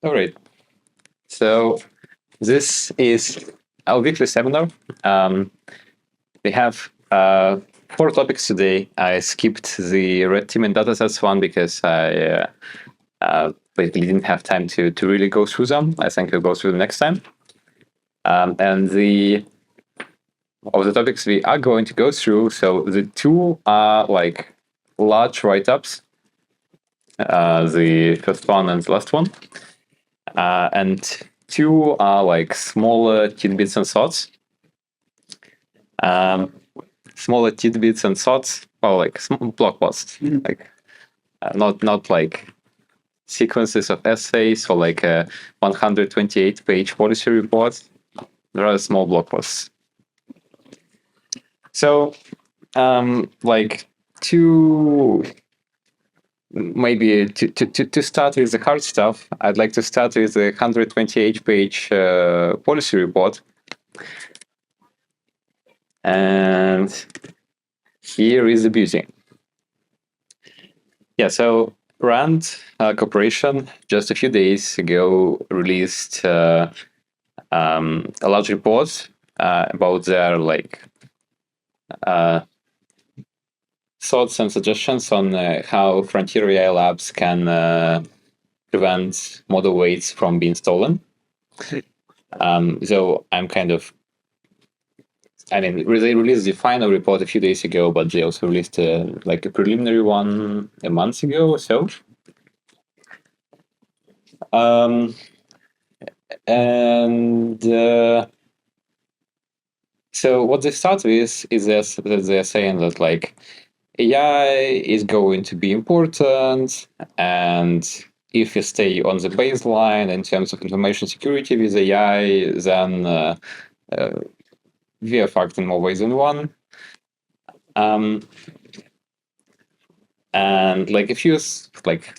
All right. So this is our weekly seminar. We have 4 topics today. I skipped the red team and datasets one because I basically didn't have time to really go through them. I think we'll go through them next time. And of the topics we are going to go through, so the 2 are like large write-ups, the first one and the last one. And 2 are like smaller tidbits and thoughts. Smaller tidbits and thoughts, or like blog posts, like not like sequences of essays or like a 128-page policy report. There are small blog posts. So, like maybe to start with the hard stuff, I'd like to start with the 128-page policy report. And here is the beauty. Yeah, so RAND Corporation just a few days ago released a large report about their thoughts and suggestions on how frontier AI labs can prevent model weights from being stolen. So I'm kind of, they released the final report a few days ago, but they also released a preliminary one a month ago or so. So what they start with is they're saying that AI is going to be important, and if you stay on the baseline in terms of information security with AI, then we are fucked in more ways than one. And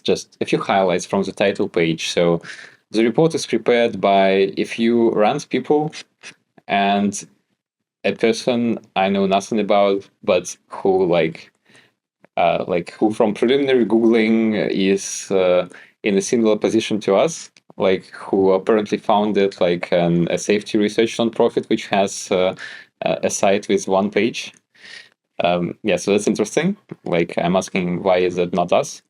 just a few highlights from the title page. So the report is prepared by a few RAND people and a person I know nothing about, but who who from preliminary Googling is in a similar position to us, who apparently founded a safety research nonprofit which has a site with 1 page. So that's interesting. I'm asking, why is it not us?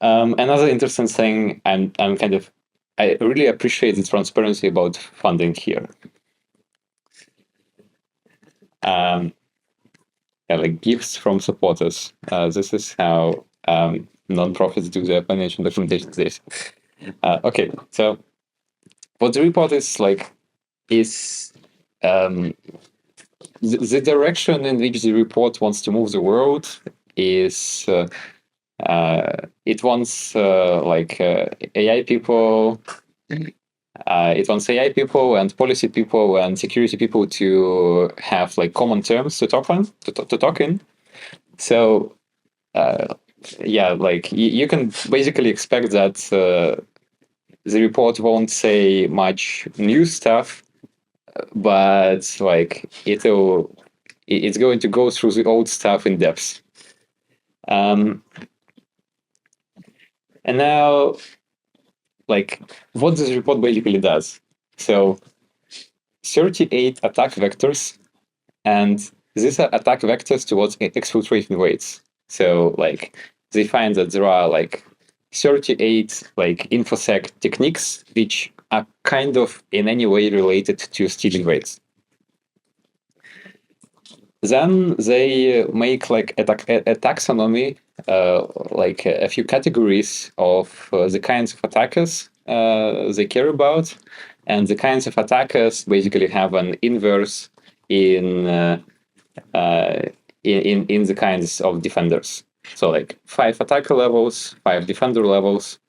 Another interesting thing, I really appreciate the transparency about funding here. Gifts from supporters. This is how nonprofits do their financial documentation these days. Okay, so what the report is the direction in which the report wants to move the world is it wants AI people. It wants AI people and policy people and security people to have common terms to talk in. So you can basically expect that the report won't say much new stuff, but it's going to go through the old stuff in depth. And now, what this report basically does. So 38 attack vectors, and these are attack vectors towards exfiltration weights. So they find that there are 38 infosec techniques which are kind of in any way related to stealing weights. Then they make a taxonomy, a few categories of the kinds of attackers they care about, and the kinds of attackers basically have an inverse in the kinds of defenders. So 5 attacker levels, 5 defender levels.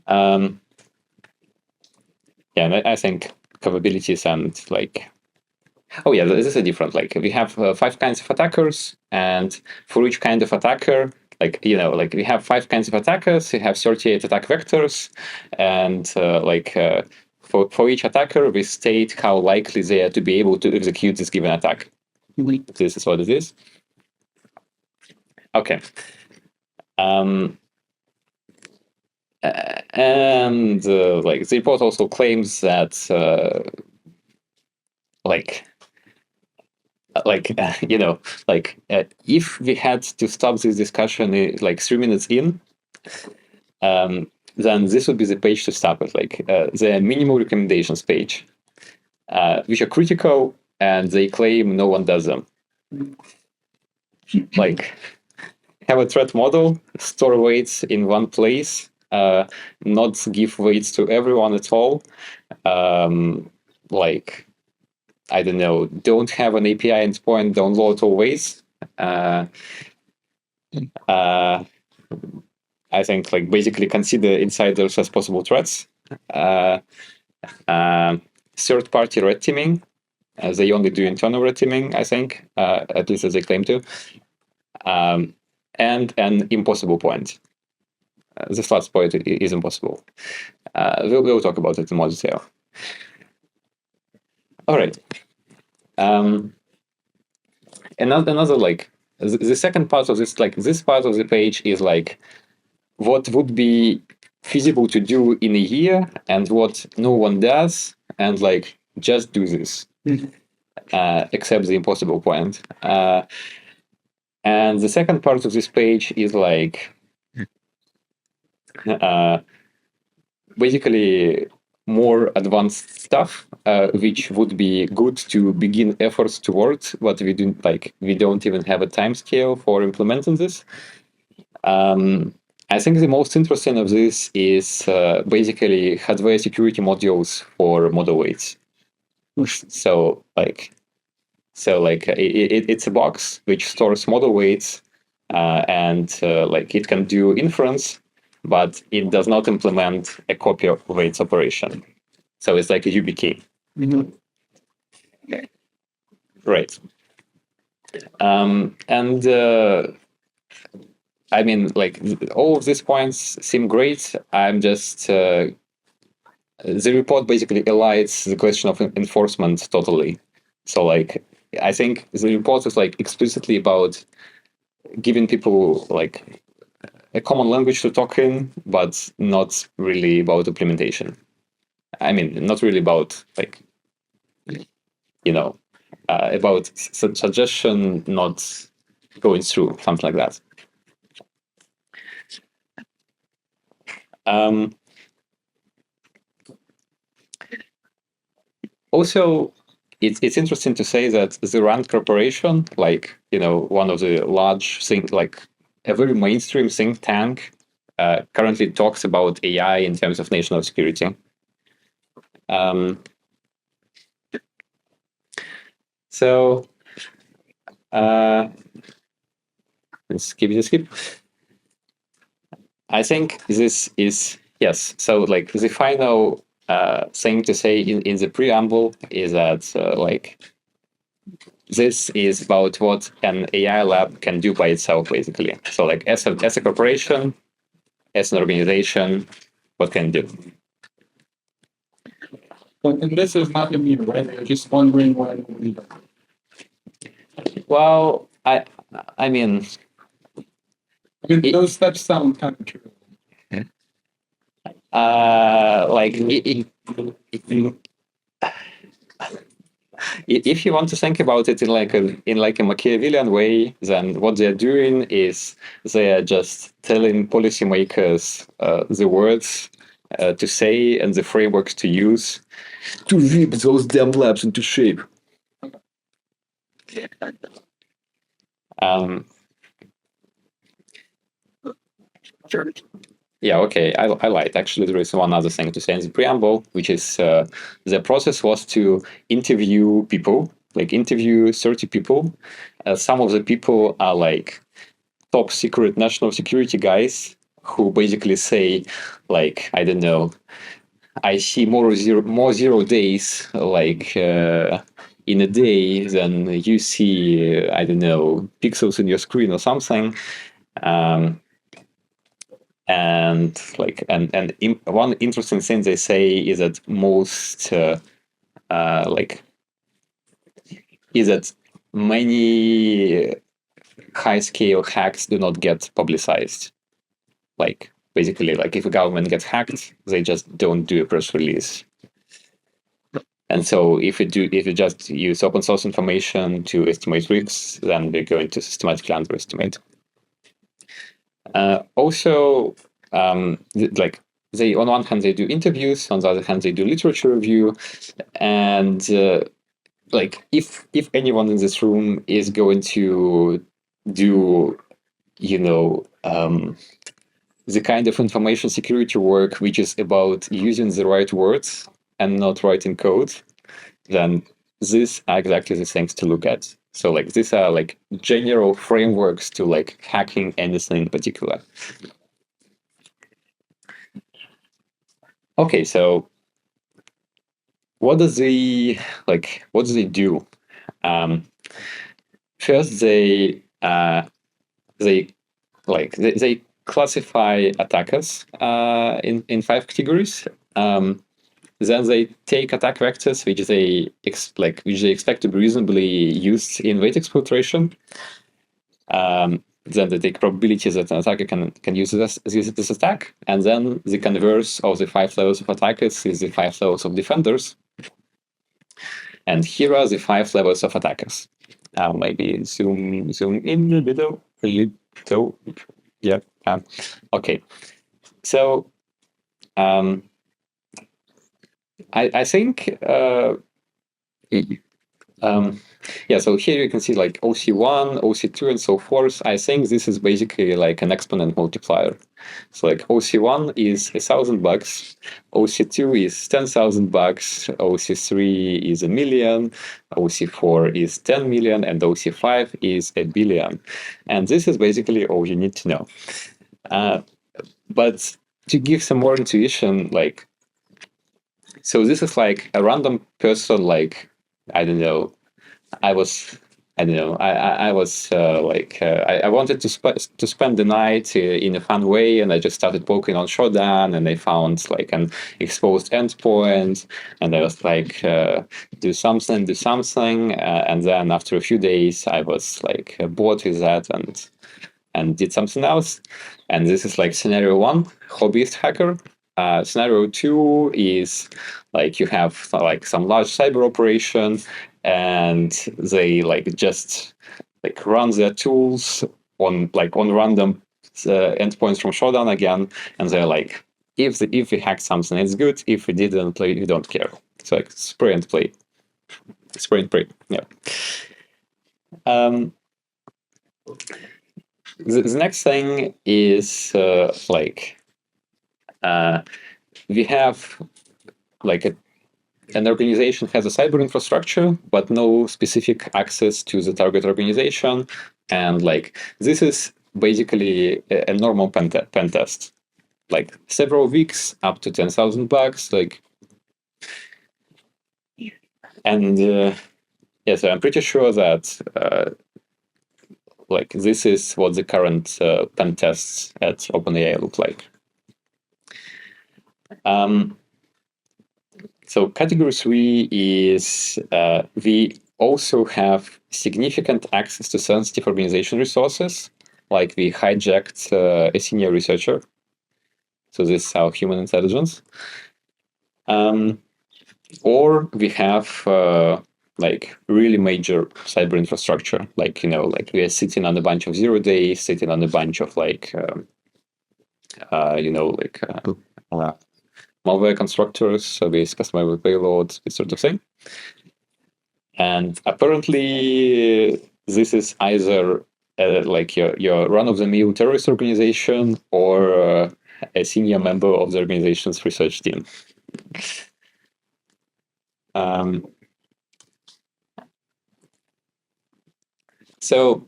And I think capabilities and this is a different. We have 5 kinds of attackers, and for each kind of attacker, we have 5 kinds of attackers. We have 38 attack vectors, and for each attacker, we state how likely they are to be able to execute this given attack. This is what it is. Okay. Um, and like the report also claims that like if we had to stop this discussion like 3 minutes in, then this would be the page to stop it, like the minimal recommendations page, which are critical, and they claim no one does them. Like, have a threat model, store weights in one place, not give weights to everyone at all. Like, I don't know, don't have an API endpoint, download always. I think like basically consider insiders as possible threats. Third-party red teaming. They only do internal red teaming, I think, at least as they claim to. And an impossible point. This last point is impossible. We'll talk about it in more detail. All right. Another like the second part of this, like this part of the page is like what would be feasible to do in a year and what no one does, and like just do this, except the impossible point. And the second part of this page is like basically more advanced stuff, which would be good to begin efforts towards, but we don't even have a time scale for implementing this. I think the most interesting of this is basically hardware security modules for model weights. So it's a box which stores model weights, and like it can do inference, but it does not implement a copy of weights operation. So it's like a YubiKey. Mm-hmm. Okay. Right. And I mean, like all of these points seem great. I'm just the report basically elides the question of enforcement totally. So like I think the report is like explicitly about giving people like a common language to talk in, but not really about implementation. I mean, not really about like about suggestion not going through, something like that. Also, it's interesting to say that the RAND Corporation, like one of the large like a very mainstream think tank, currently talks about AI in terms of national security. So let's give it a skip. I think this is yes. So like the final thing to say in the preamble is that like this is about what an AI lab can do by itself, basically. So like as a corporation, as an organization, what can it do? And this is not immune, right? They're just wondering when. Well, I mean, those steps sound kind of true. Like if you want to think about it in like a Machiavellian way, then what they're doing is they are just telling policymakers the words to say and the frameworks to use to whip those damn labs into shape. Sure. Yeah, okay, I lied. Actually, there is one other thing to say in the preamble, which is the process was to interview people, like interview 30 people. Some of the people are like top secret national security guys who basically say, like, I don't know, I see more zero days, like in a day than you see, I don't know, pixels in your screen or something. And like one interesting thing they say is that most like is that many high scale hacks do not get publicized. like basically like if a government gets hacked, they just don't do a press release. And so if you just use open source information to estimate risks, then we're going to systematically underestimate. Also, like they on one hand they do interviews, on the other hand they do literature review, and like if anyone in this room is going to do, the kind of information security work which is about using the right words and not writing code, then these are exactly the things to look at. So like these are like general frameworks to like hacking anything in particular. Okay, so what do they do? First, they classify attackers in 5 categories. Then they take attack vectors which they expect to be reasonably used in weight exploitation. Then they take probabilities that an attacker can use this attack, and then the converse of the 5 levels of attackers is the 5 levels of defenders. And here are the 5 levels of attackers. Maybe zoom in a little. Yeah. Okay. So I think so here you can see like OC1, OC2, and so forth. I think this is basically like an exponent multiplier. So like OC1 is $1,000, OC2 is $10,000, OC3 is $1 million, OC4 is 10 million, and OC5 is $1 billion. And this is basically all you need to know. But to give some more intuition, like, so this is like a random person, like, I wanted to spend the night in a fun way, and I just started poking on Shodan, and I found like an exposed endpoint, and I was like, do something, and then after a few days, I was like bored with that and did something else. And this is like scenario 1, hobbyist hacker. Scenario 2 is like you have like some large cyber operation, and they like just like run their tools on random endpoints from Shodan again, and they're like, if we hack something, it's good. If we didn't, we don't care. It's like spray and pray. Yeah. The next thing is we have like an organization has a cyber infrastructure, but no specific access to the target organization. And like this is basically a normal pen test, like several weeks, up to $10,000, like. And so I'm pretty sure that like this is what the current pen tests at OpenAI look like. So category 3 is we also have significant access to sensitive organization resources, like we hijacked a senior researcher. So this is our human intelligence. Or we have like really major cyber infrastructure, like, we are sitting on a bunch of 0 days, sitting on a bunch of like, malware constructors, with customizable payloads, this sort of thing. And apparently, this is either like your run-of-the-mill terrorist organization or a senior member of the organization's research team. So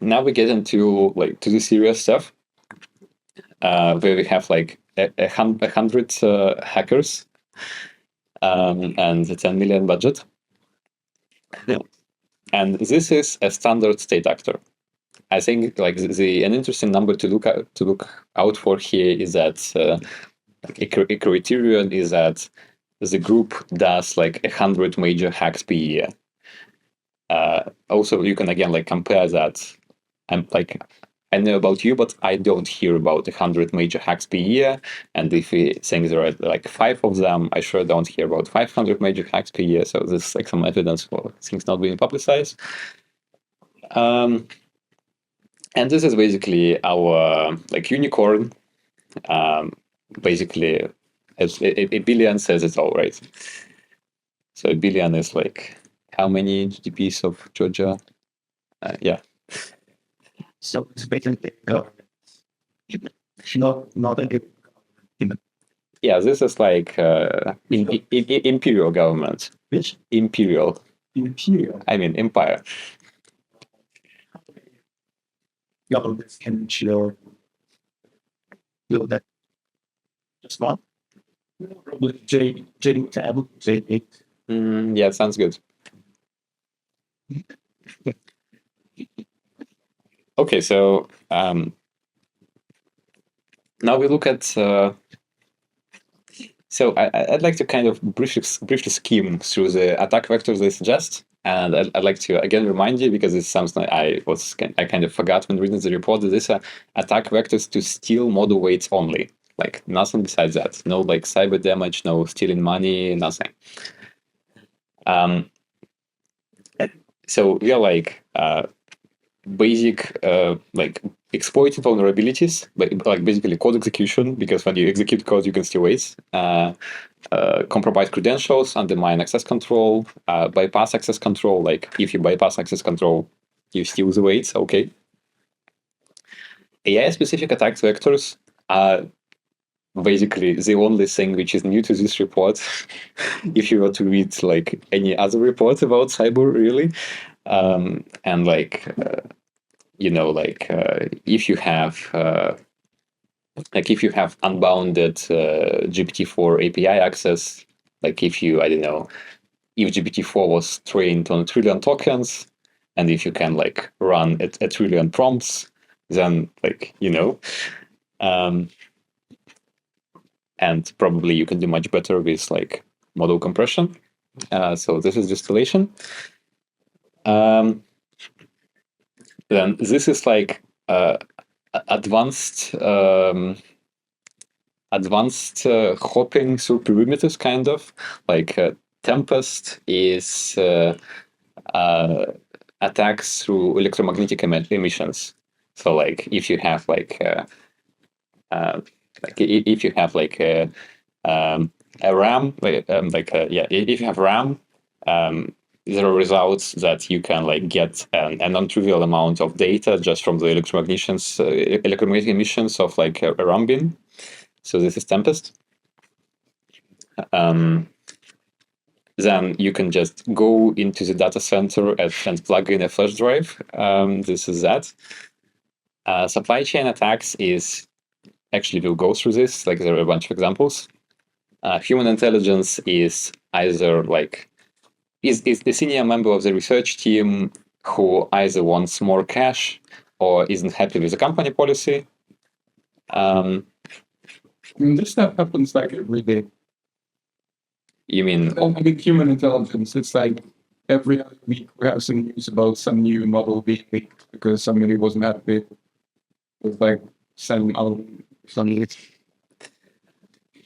now we get into like to the serious stuff, where we have like 100 hackers and a 10 million budget. And this is a standard state actor. I think like an interesting number to look out for here is that a criterion is that the group does like 100 major hacks per year. Also, you can again like compare that. I know about you, but I don't hear about 100 major hacks per year. And if we think there are like 5 of them, I sure don't hear about 500 major hacks per year. So this is like some evidence for things not being publicized. And this is basically our like unicorn. Basically, a billion says it all, right? So a billion is like how many GDPs of Georgia? Yeah. So it's basically not a good government. Yeah, this is like imperial government. Which Imperial. imperial I mean empire. governments can share do that. Just one. Probably J10, J8. Yeah, sounds good. Okay, so now we look at. So I'd like to kind of briefly skim through the attack vectors they suggest, and I'd like to again remind you, because it's something I kind of forgot when reading the report, that these are attack vectors to steal model weights only, like nothing besides that. No like cyber damage, no stealing money, nothing. So we are like basic like exploiting vulnerabilities, like basically code execution, because when you execute code, you can steal weights. Compromise credentials, undermine access control, bypass access control. Like if you bypass access control, you steal the weights. Okay. AI-specific attack vectors are basically the only thing which is new to this report. If you were to read like any other report about cyber, really, and like if you have if you have unbounded GPT-4 API access, like if you, I don't know, if GPT-4 was trained on 1 trillion tokens, and if you can like run a 1 trillion prompts, then like, and probably you can do much better with like model compression. So this is distillation. Then this is like advanced hopping through perimeters, kind of like Tempest is attacks through electromagnetic emissions. So like if you have if you have like a RAM, if you have RAM, there are results that you can like get a non-trivial amount of data just from the electromagnetic emissions of like a RAM bin. So this is Tempest. Then you can just go into the data center and plug in a flash drive. This is that. Supply chain attacks is, actually we'll go through this, like there are a bunch of examples. Human intelligence is either like, is the senior member of the research team who either wants more cash or isn't happy with the company policy. I mean, this stuff happens like every day. You mean? I mean, human intelligence. It's like every other week we have some news about some new model being leaked because somebody wasn't happy with like some needs.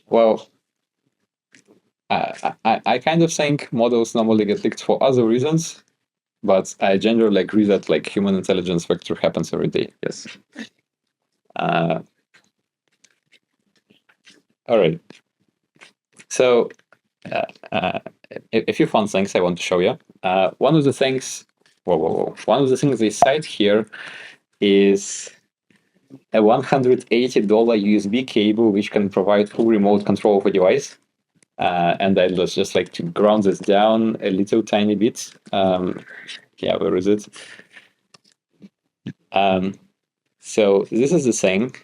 Well, I kind of think models normally get leaked for other reasons, but I generally agree that like human intelligence vector happens every day. Yes. All right. So a few fun things I want to show you. One of the things, one of the things they cite here is a $180 USB cable which can provide full remote control of a device. And I'd just like to ground this down a little tiny bit. Yeah, where is it? So this is the thing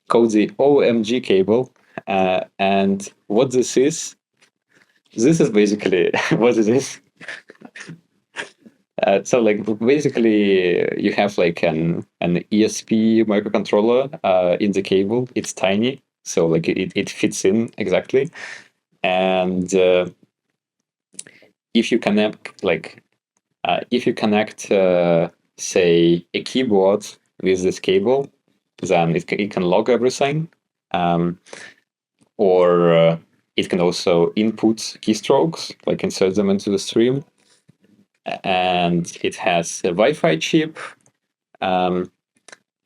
called the OMG cable. And what this is basically what it is. So like basically you have like an ESP microcontroller in the cable. It's tiny, so like it fits in exactly. And if you connect say a keyboard with this cable, then it can log everything, or it can also input keystrokes, like insert them into the stream. And it has a Wi-Fi chip.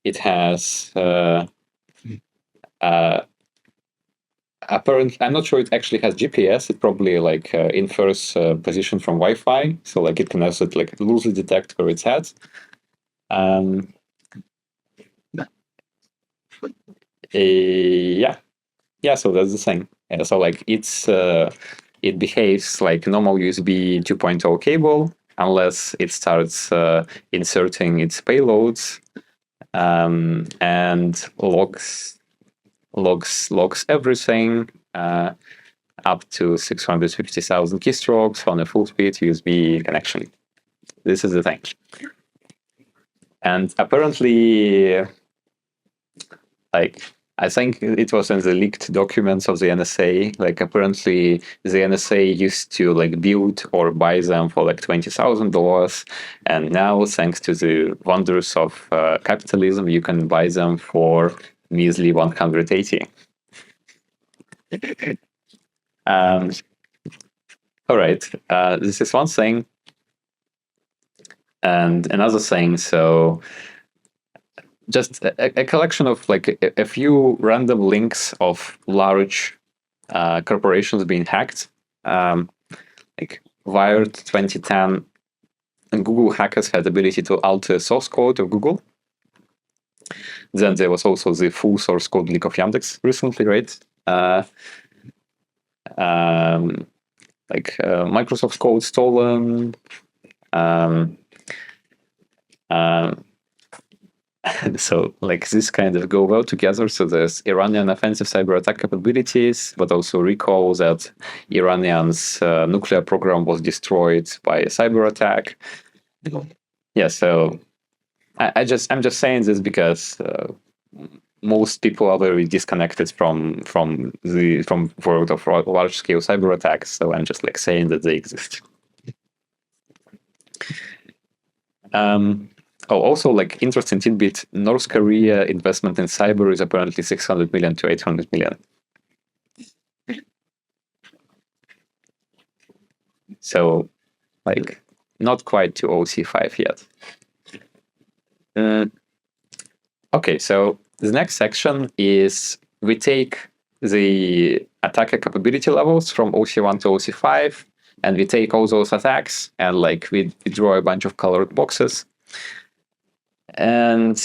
It has apparently, I'm not sure it actually has GPS. It probably like infers position from Wi-Fi, so like it can also like loosely detect where it's at. Yeah, so that's the thing. So like it behaves like normal USB 2.0 cable unless it starts inserting its payloads, and logs everything up to 650,000 keystrokes on a full speed USB connection. This is the thing. And apparently, like, I think it was in the leaked documents of the NSA. Like, apparently, the NSA used to like build or buy them for like $20,000, and now, thanks to the wonders of capitalism, you can buy them for measly 180. All right, this is one thing, and another thing. So, just a collection of like a few random links of large corporations being hacked. Like Wired 2010, and Google hackers had the ability to alter source code of Google. Then there was also the full source code leak of Yandex recently, right? Microsoft code stolen. So like this kind of go well together. So there's Iranian offensive cyber attack capabilities, but also recall that Iranian's nuclear program was destroyed by a cyber attack. Yeah, so I'm just saying this because most people are very disconnected from world of large scale cyber attacks. So I'm just like saying that they exist. Also, like interesting tidbit: North Korea investment in cyber is apparently 600 million to 800 million. So, like, not quite to OC5 yet. Okay, so the next section is we take the attacker capability levels from OC1 to OC5, and we take all those attacks and like we draw a bunch of colored boxes. And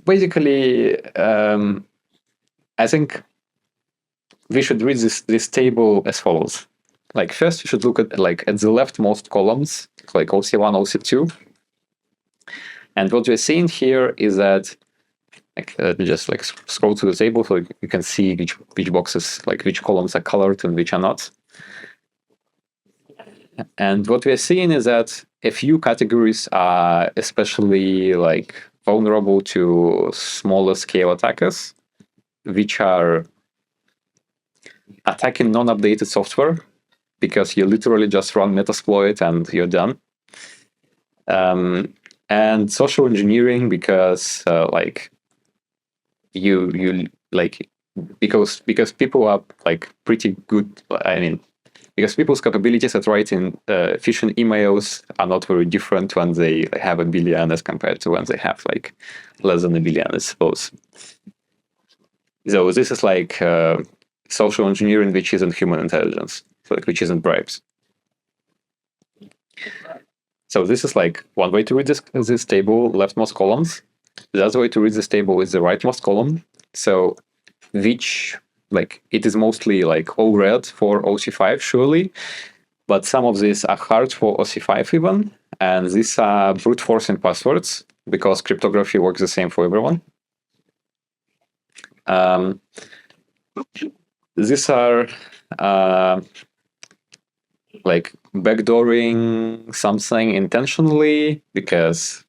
basically, I think we should read this table as follows. Like first, you should look at the leftmost columns, like OC1, OC2. And what we're seeing here is that, just like scroll to the table so you can see which boxes, like which columns are colored and which are not. And what we're seeing is that a few categories are especially like vulnerable to smaller scale attackers, which are attacking non-updated software, because you literally just run Metasploit and you're done. And social engineering, because because people are like pretty good. I mean, because people's capabilities at writing phishing emails are not very different when they have a billion as compared to when they have like less than a billion, I suppose. So this is like social engineering, which isn't human intelligence, so like which isn't bribes. So this is like one way to read this table, leftmost columns. The other way to read this table is the rightmost column. So which, like, it is mostly like all red for OC5, surely, but some of these are hard for OC5 even, and these are brute forcing passwords because cryptography works the same for everyone. These are like backdooring something intentionally because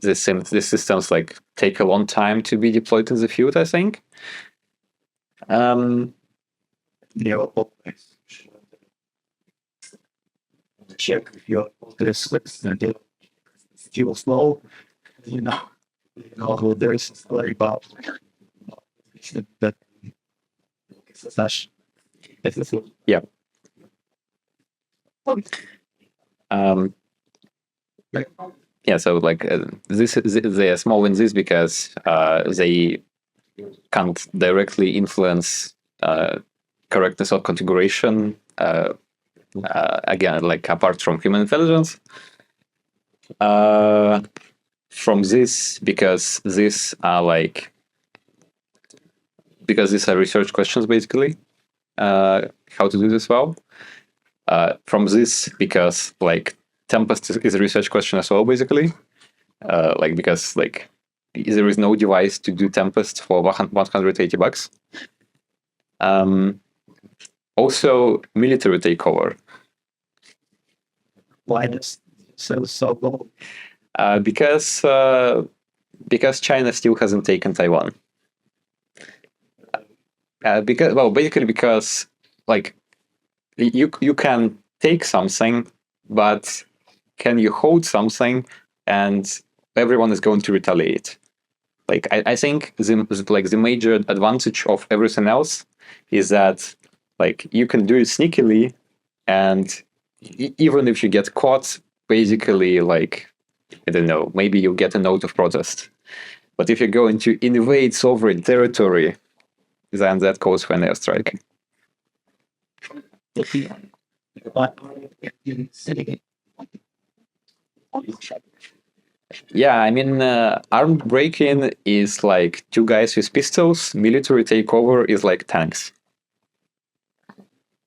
these systems like take a long time to be deployed in the field, I think. Check your slips and fuel flow. there is a story about that slash. Yeah. Um, yeah, so like they are small in this because they can't directly influence correctness of configuration. Again, like apart from human intelligence. From this, because these are research questions basically. How to do this well. From this, because like Tempest is a research question as well, basically. Because like there is no device to do Tempest for $180. Also, military takeover. Why does so low? Because China still hasn't taken Taiwan. Basically because like you can take something, but can you hold something and everyone is going to retaliate? Like I think the major advantage of everything else is that like you can do it sneakily, and even if you get caught, basically like I don't know, maybe you get a note of protest. But if you're going to invade sovereign territory, then that calls for an airstrike. Yeah, I mean, armed break-in is like two guys with pistols. Military takeover is like tanks.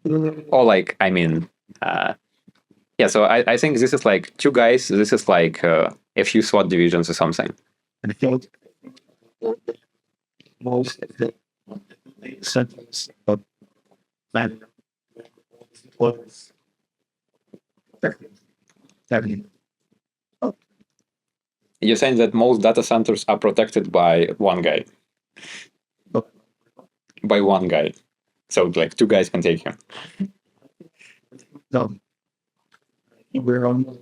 Or like, I mean, yeah. So I think this is like two guys. This is like a few SWAT divisions or something. And I think most of the sentence of man was 70. You're saying that most data centers are protected by one guy. Oh. By one guy. So like two guys can take him. No, we're on.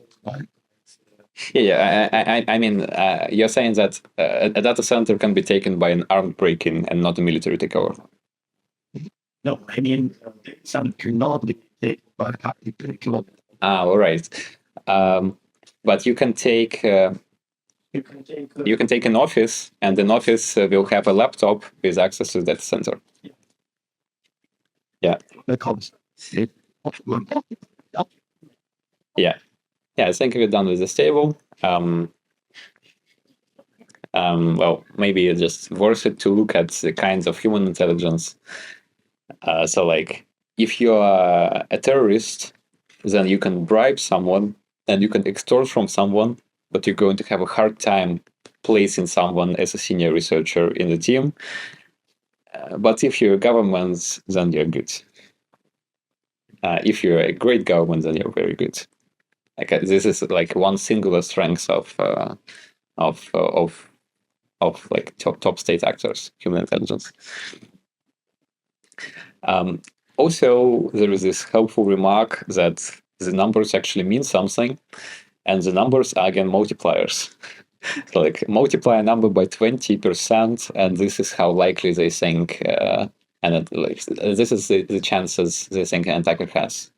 Yeah, I mean, you're saying that a data center can be taken by an armed break-in and not a military takeover. No, I mean, some cannot be taken by people. All right. But you can take an office, and an office will have a laptop with access to that center. Yeah. Because Yeah. Yeah, I think we're done with this table. Well, maybe it's just worth it to look at the kinds of human intelligence. So, like, if you are a terrorist, then you can bribe someone and you can extort from someone, but you're going to have a hard time placing someone as a senior researcher in the team. But if you're a government, then you're good. If you're a great government, then you're very good. Like this is like one singular strength of like top state actors, human intelligence. Also, there is this helpful remark that the numbers actually mean something, and the numbers are again multipliers. So like multiply a number by 20%, and this is how likely they think, this is the chances they think an attacker has.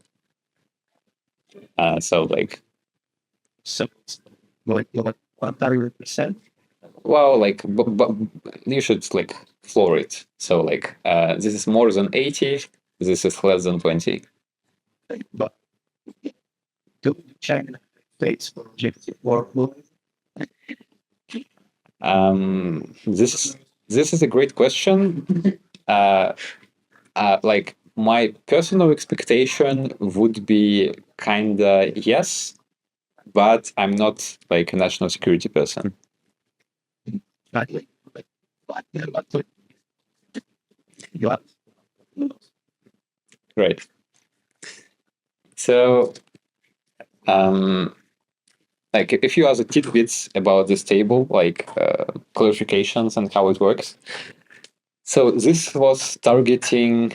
So like, so like 100%. Well, like, but you should like floor it. So like, this is more than 80. This is less than 20. But to check states for objective or This is a great question. Like my personal expectation would be kinda yes, but I'm not like a national security person. Right. So, like if you ask tidbits about this table, like clarifications and how it works. So this was targeting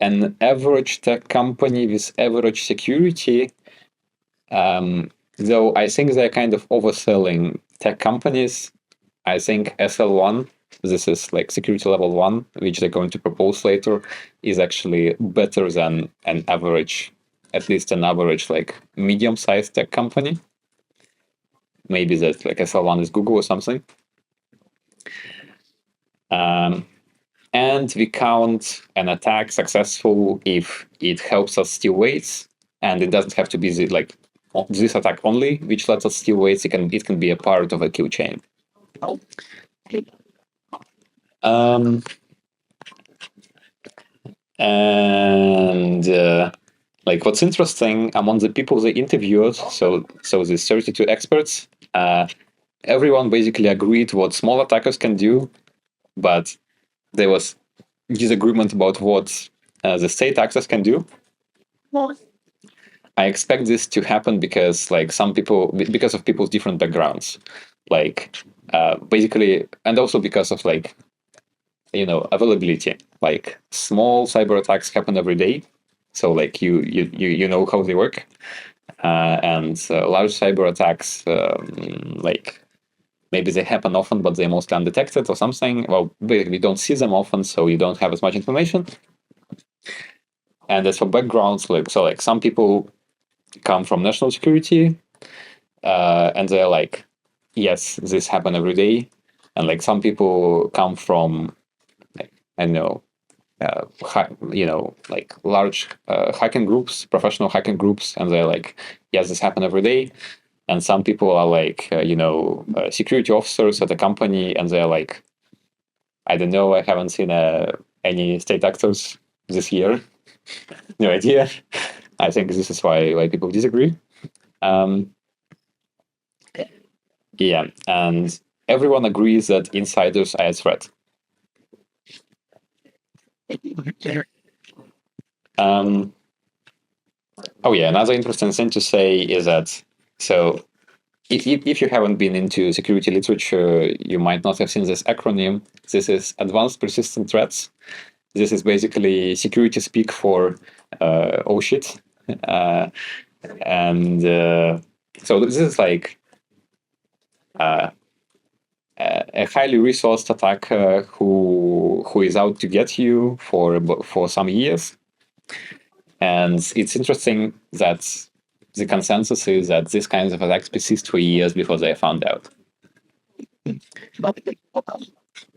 an average tech company with average security. Though I think they're kind of overselling tech companies, I think SL1, this is like security level 1, which they're going to propose later, is actually better than an average, at least an average like medium-sized tech company. Maybe that like SL1 is Google or something. And we count an attack successful if it helps us steal weights, and it doesn't have to be like this attack only, which lets us steal weights. It can be a part of a kill chain. And like what's interesting among the people they interviewed, so these 32 experts, everyone basically agreed what small attackers can do, but there was disagreement about what the state actors can do. I expect this to happen because like some people, because of people's different backgrounds, like basically, and also because of like, availability. Like small cyber attacks happen every day, so like you know how they work, and large cyber attacks like maybe they happen often, but they're mostly undetected or something. Well, we don't see them often, so you don't have as much information. And as for backgrounds, like some people come from national security, and they're like, yes, this happen every day. And like some people come from, I know, like large hacking groups, professional hacking groups, and they're like, yes, this happen every day. And some people are like, security officers at a company, and they're like, I don't know, I haven't seen any state actors this year. No idea. I think this is why people disagree. Yeah, and everyone agrees that insiders are a threat. Oh yeah, another interesting thing to say is that, so if you haven't been into security literature, you might not have seen this acronym. This is Advanced Persistent Threats. This is basically security speak for oh shit. And so this is like a highly resourced attacker who is out to get you for some years. And it's interesting that the consensus is that this kind of attacks persist for years before they are found out. And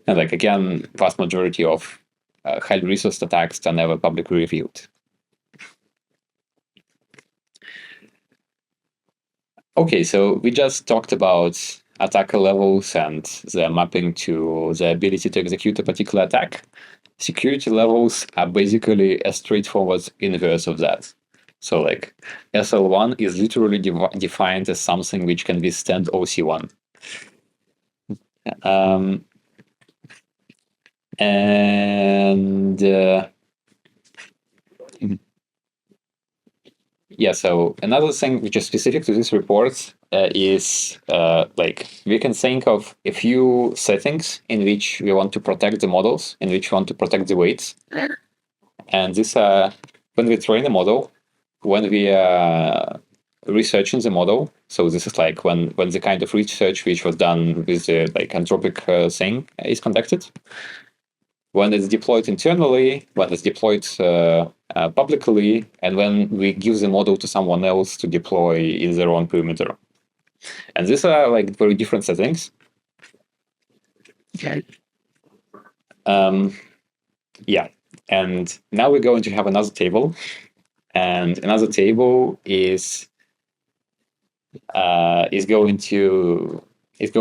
like again, vast majority of highly resourced attacks are never publicly revealed. Okay, so we just talked about attacker levels and their mapping to the ability to execute a particular attack. Security levels are basically a straightforward inverse of that. So like SL1 is literally defined as something which can withstand OC1. And yeah, so another thing which is specific to this report is like we can think of a few settings in which we want to protect the models, in which we want to protect the weights. And these are when we train a model, when we are researching the model. So this is like when the kind of research which was done with the like anthropic thing is conducted. When it's deployed internally, when it's deployed publicly, and when we give the model to someone else to deploy in their own perimeter. And these are like very different settings. Okay. Yeah, and now we're going to have another table, and another table is going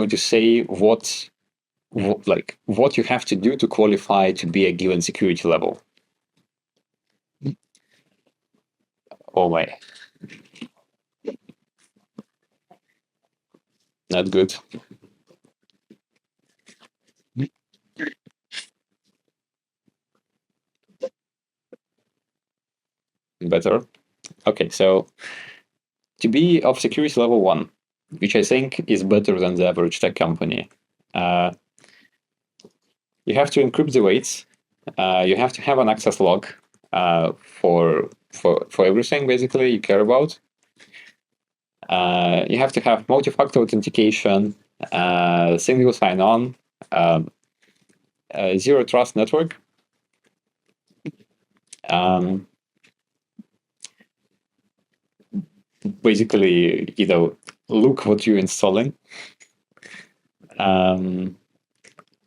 to say what you have to do to qualify to be a given security level. Oh my. Not good. Better. Okay, so to be of security level 1, which I think is better than the average tech company, you have to encrypt the weights. You have to have an access log for everything basically you care about. You have to have multi-factor authentication, single sign-on, zero trust network. Basically, look what you're installing.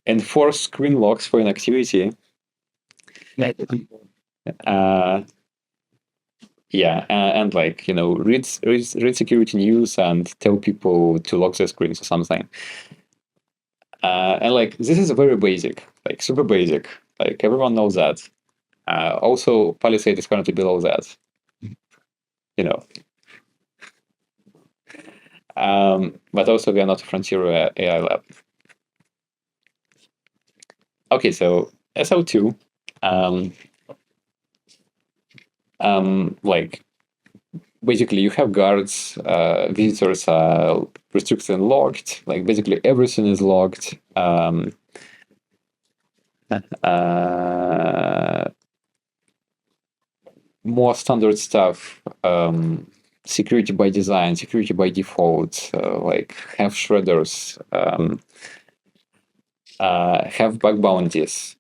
Enforce screen locks for an activity. And read security news and tell people to lock their screens or something. And this is very basic, super basic. Everyone knows that. Also, Palisade is currently below that. But also we are not a frontier AI lab. Okay, so SL2, basically you have guards, visitors are restricted and locked, basically everything is locked. More standard stuff, security by design, security by default, have shredders, have bug bounties.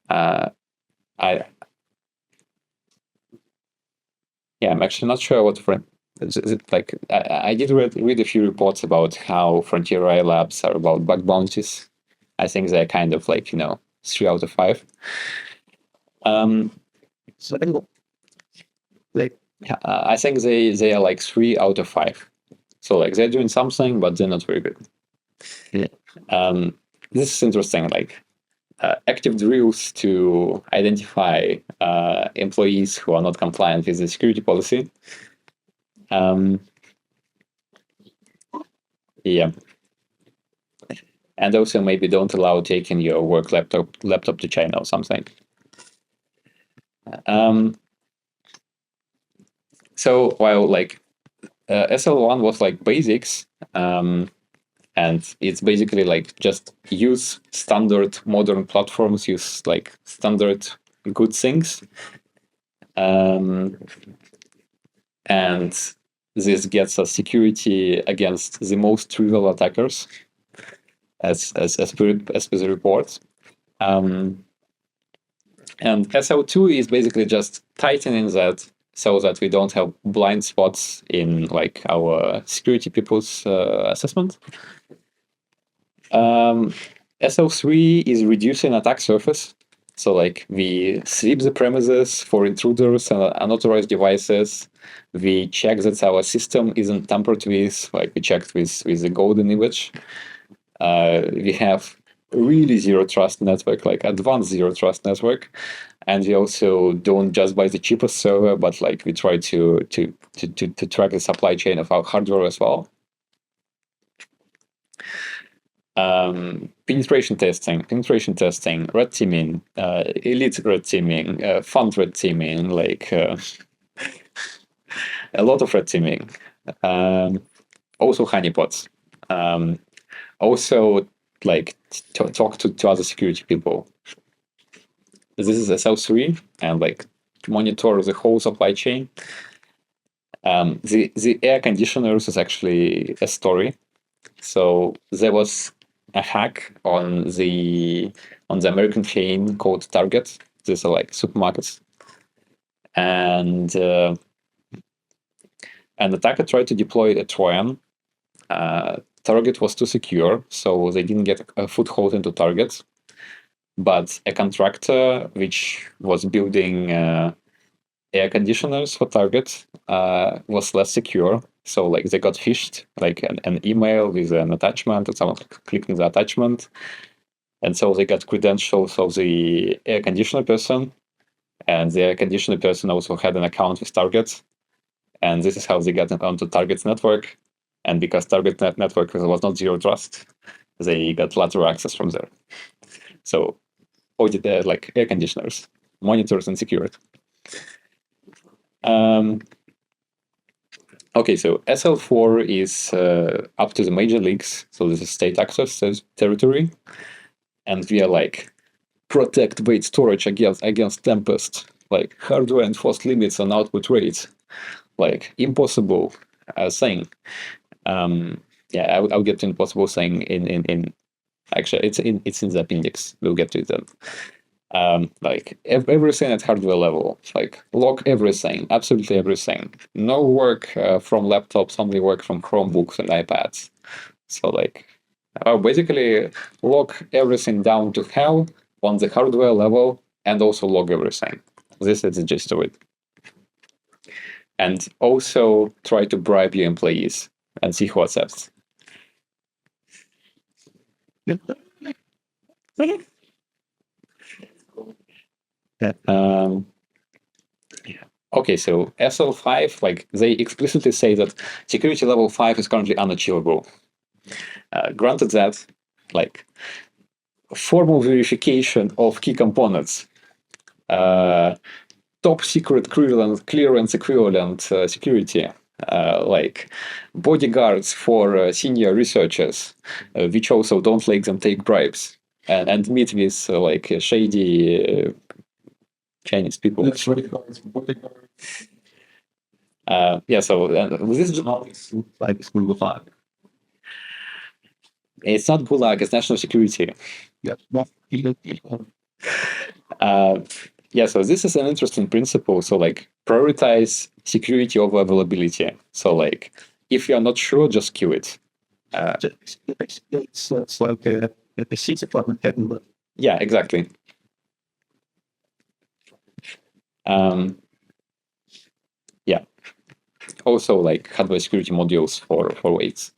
I'm actually not sure what I did read a few reports about how frontier AI labs are about bug bounties. I think they're kind of 3 out of 5. I think they are 3 out of 5. So they're doing something, but they're not very good. This is interesting. Active drills to identify employees who are not compliant with the security policy. And also maybe don't allow taking your work laptop to China or something. So while SL1 was basics, and it's basically just use standard modern platforms, use standard good things. And this gets us security against the most trivial attackers, as per the report. And SL2 is basically just tightening that so that we don't have blind spots in our security people's assessment. SL3 is reducing attack surface. So we sweep the premises for intruders and unauthorized devices. We check that our system isn't tampered with, we checked with the golden image. We have really zero trust network, advanced zero trust network. And we also don't just buy the cheapest server, but we try to track the supply chain of our hardware as well. Penetration testing, red teaming, elite red teaming, fund red teaming, a lot of red teaming. Also honeypots. Also talk to other security people. This is SL3, and monitor the whole supply chain. The air conditioners is actually a story. So there was a hack on the American chain called Target. These are supermarkets, and the attacker tried to deploy a Trojan. Target was too secure, so they didn't get a foothold into Target. But a contractor which was building air conditioners for Target was less secure. So they got phished, an email with an attachment, and someone clicking the attachment. And so they got credentials of the air conditioner person. And the air conditioner person also had an account with Target. And this is how they got onto Target's network. And because Target network was not zero trust, they got lateral access from there. So audit air conditioners, monitors, and security. Okay, so SL4 is up to the major leagues. So this is state access territory. And we are protect bait storage against Tempest, hardware enforced limits on output rates, impossible thing. yeah, I'll get to impossible thing in actually it's in the appendix. We'll get to it then. Like everything at hardware level, like log everything, absolutely everything. No work from laptops, only work from Chromebooks and iPads. So like, basically log everything down to hell on the hardware level, and also log everything. This is the gist of it. And also try to bribe your employees and see who accepts. Um, Okay, so SL5, like they explicitly say that security level 5 is currently unachievable. Granted that, like formal verification of key components, top secret clearance equivalent security, like bodyguards for senior researchers, which also don't let them take bribes and meet with like shady Chinese people. That's what it calls bodyguard. Yeah, so this is Like Google 5. it's not Gulag, it's national security. Yeah. Well, Yeah, so this is an interesting principle. So like prioritize security over availability. So like if you're not sure, just queue it. it's like a seat department having Yeah, exactly. Yeah. Also like hardware security modules for weights.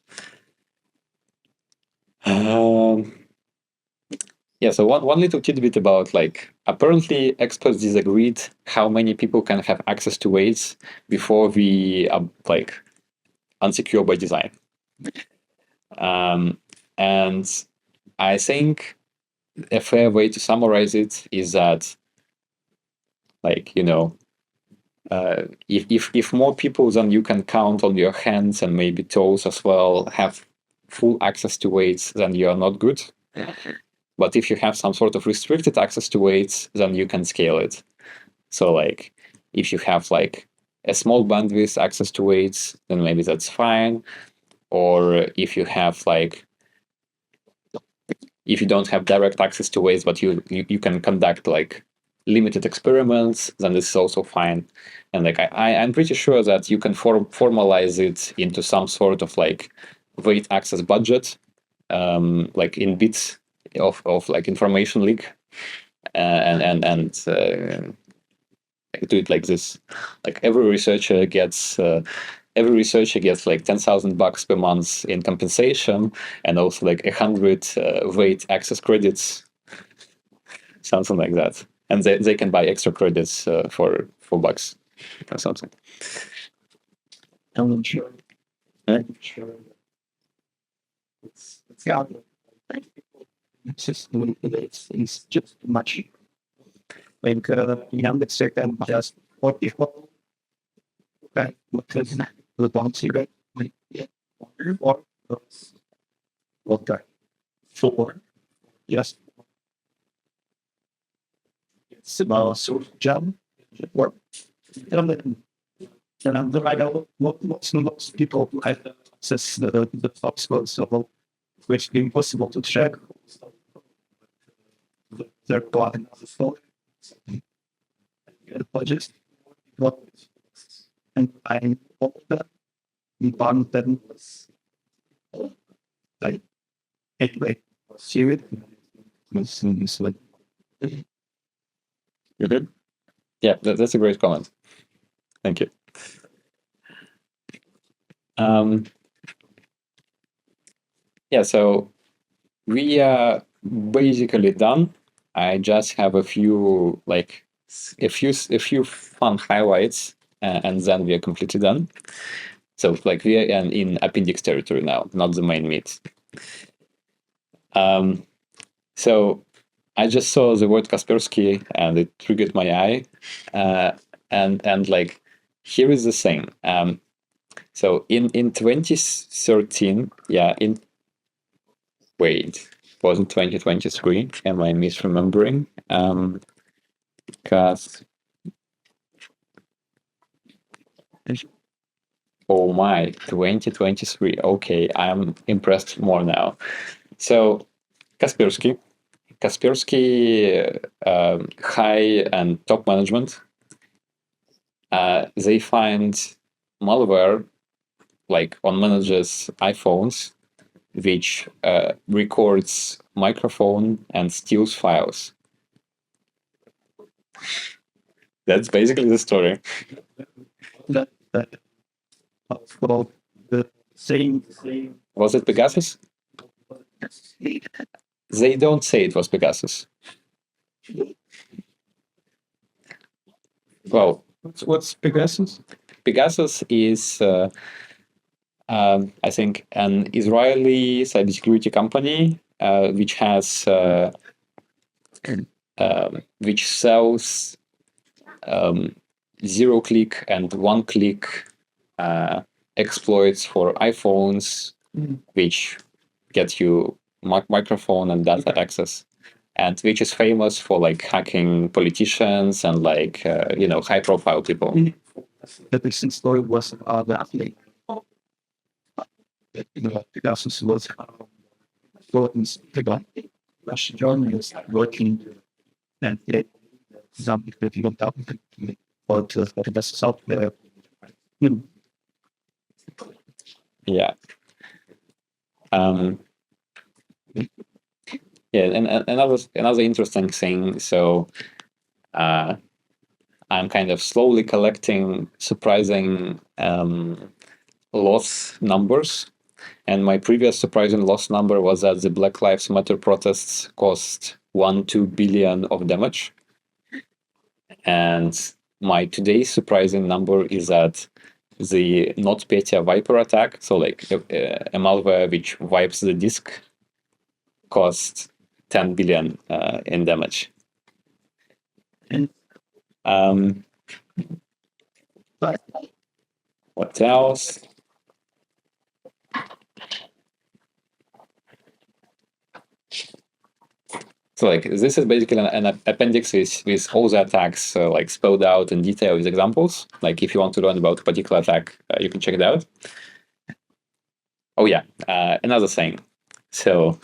Yeah, so one little tidbit about like apparently experts disagreed how many people can have access to weights before we are like unsecure by design. And I think a fair way to summarize it is that, like, you know, if more people than you can count on your hands and maybe toes as well have full access to weights, then you are not good. But if you have some sort of restricted access to weights, then you can scale it. So like if you have like a small bandwidth access to weights, then maybe that's fine. Or if you have like, if you don't have direct access to weights, but you can conduct like limited experiments, then this is also fine. And like I'm pretty sure that you can formalize it into some sort of like weight access budget, like in bits of like information leak, and do it like this. Like every researcher gets like $10,000 per month in compensation, and also like 100 weight access credits, something like that. And they can buy extra credits for $4 or something. I'm not sure. I'm sure. It's it's just much. Like let's say that just what people that because the bounce here or okay. Sure. Yes. It's about sort of job work. And I know most people have access the top scores, so which is impossible to check. They're going on the phone. Budget. What? And I hope that we found them. Like, anyway, see it. You're good? Yeah, that's a great comment. Thank you. Yeah, so we are basically done. I just have a few fun highlights, and then we are completely done. So like we are in appendix territory now, not the main meat. So I just saw the word Kaspersky and it triggered my eye, and like here is the thing. So in 2013, wasn't 2023? Am I misremembering? Because Oh my, 2023. Okay, I'm impressed more now. So Kaspersky, high and top management, they find malware like on managers' iPhones, which records microphone and steals files. That's basically the story. That well, the same. Was it Pegasus? They don't say it was Pegasus. Well, What's Pegasus? Pegasus is, I think, an Israeli cybersecurity company which sells zero-click and one-click exploits for iPhones, which get you microphone and data access, and which is famous for like hacking politicians and like high-profile people. The recent story was the athlete. Pegasus was working Russian journalists working and some if you don't have but the best software. Yeah. And another interesting thing. So I'm kind of slowly collecting surprising loss numbers. And my previous surprising loss number was that the Black Lives Matter protests caused 1-2 billion of damage. And my today's surprising number is that the NotPetya Viper attack, so like a malware which wipes the disk, cost 10 billion in damage. What else? So like this is basically an appendix with all the attacks like spelled out in detail with examples. Like if you want to learn about a particular attack, you can check it out. Oh yeah, another thing. So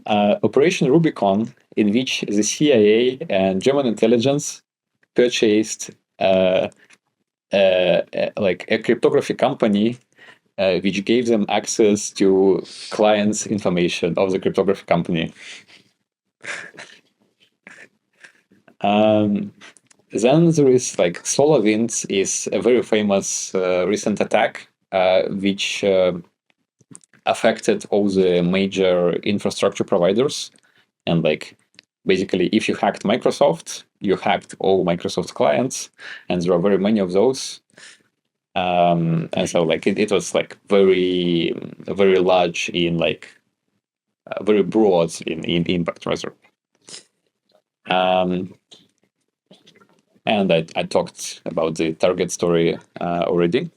Operation Rubicon, in which the CIA and German intelligence purchased like a cryptography company which gave them access to clients' information of the cryptography company. Then there is like SolarWinds is a very famous recent attack which affected all the major infrastructure providers. And like basically, if you hacked Microsoft, you hacked all Microsoft clients, and there are very many of those. And so like it was like very large in like very broad in impact rather. And I talked about the target story already.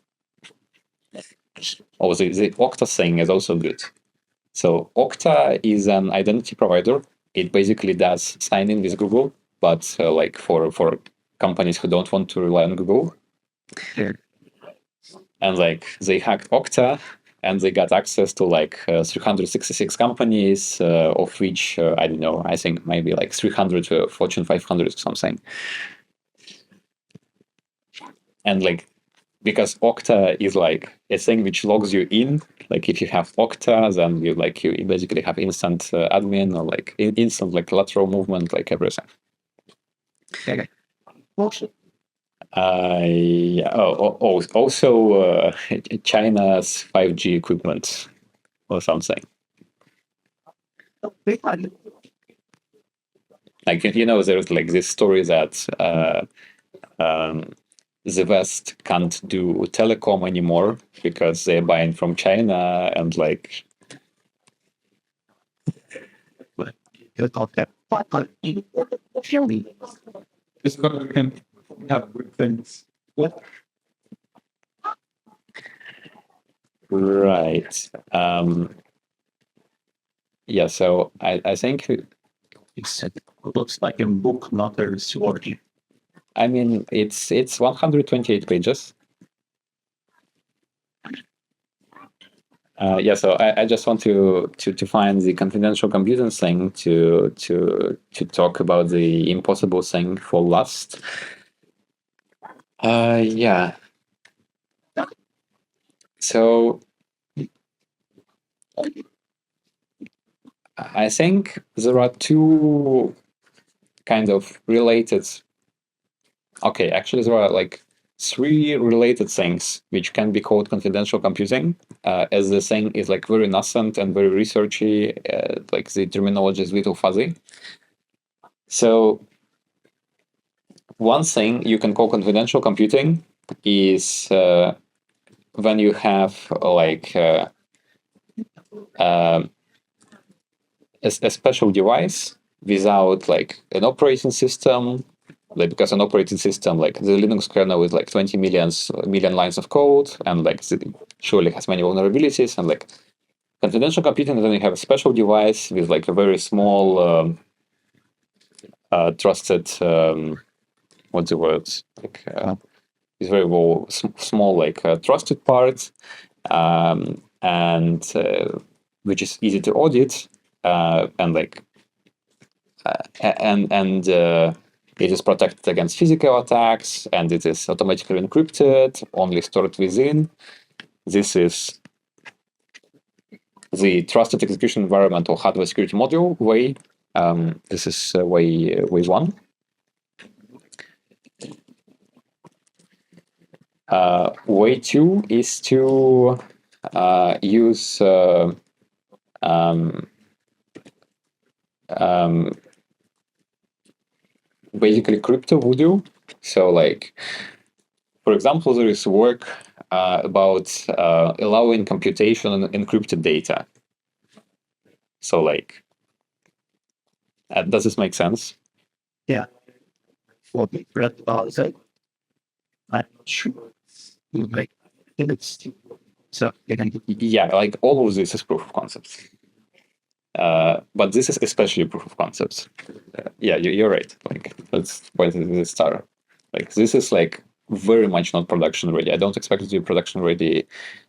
Oh, the Okta thing is also good. So Okta is an identity provider. It basically does sign in with Google, but like for companies who don't want to rely on Google. And like they hacked Okta and they got access to like 366 companies, of which, I don't know, I think maybe like 300 Fortune 500 or something. And like, because Okta is like a thing which logs you in, like if you have Okta, then you basically have instant admin or like instant like lateral movement, like everything. Okay. Also China's 5G equipment or something. Like there's like this story that the West can't do telecom anymore because they're buying from China and like. It's gonna can have good things. What? Right. Yeah. So I think it looks like a book, not a story. I mean, it's 128 pages. So I just want to find the confidential computing thing to talk about the impossible thing for last. Yeah. So I think there are two kind of related. Okay, actually there are like three related things which can be called confidential computing, as the thing is like very nascent and very researchy, like the terminology is a little fuzzy. So one thing you can call confidential computing is when you have like a special device without like an operating system, like because an operating system like the Linux kernel is like 20 million lines of code, and like it surely has many vulnerabilities, and like confidential computing, then you have a special device with like a very small trusted what's the word, like it's very well small like trusted part, and which is easy to audit, and like and it is protected against physical attacks, and it is automatically encrypted, only stored within. This is the trusted execution environment or hardware security module way. This is way one. Way two is to use basically crypto voodoo. So like, for example, there is work about allowing computation on encrypted data. So like, does this make sense? Yeah. What we read about it, I'm not sure. Like, it's so again. Yeah, like all of this is proof of concepts. But this is especially proof of concepts. Yeah, you're right. Like that's why this is star. Like this is like very much not production ready. I don't expect it to be production ready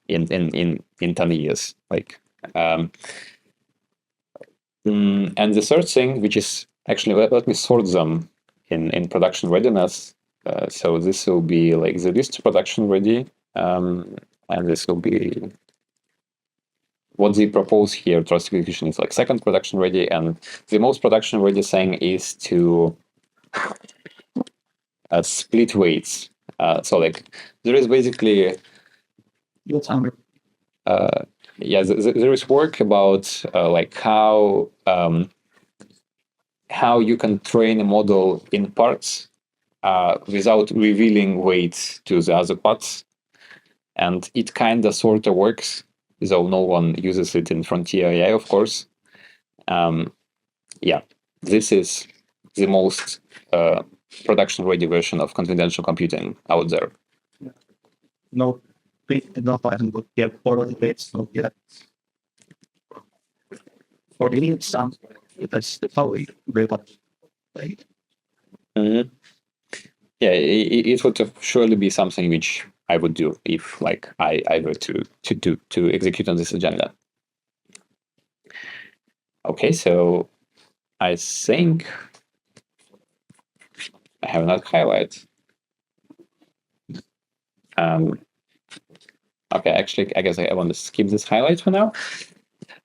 in 10 years. Like, and the third thing, which is actually let me sort them in production readiness. So this will be like the least production ready, and this will be what they propose here. Trust execution is like second production ready, and the most production ready thing is to split weights. So like there is basically there is work about like how you can train a model in parts without revealing weights to the other parts, and it kind of sort of works, though no one uses it in frontier AI, of course. Yeah, this is the most production-ready version of confidential computing out there. No, not I can get all the bits. So yeah, or they need some. That's the power. Right. Mm-hmm. Yeah, it would surely be something which I would do if like I were to execute on this agenda. Okay, so I think I have another highlight. Okay, actually, I guess I want to skip this highlight for now.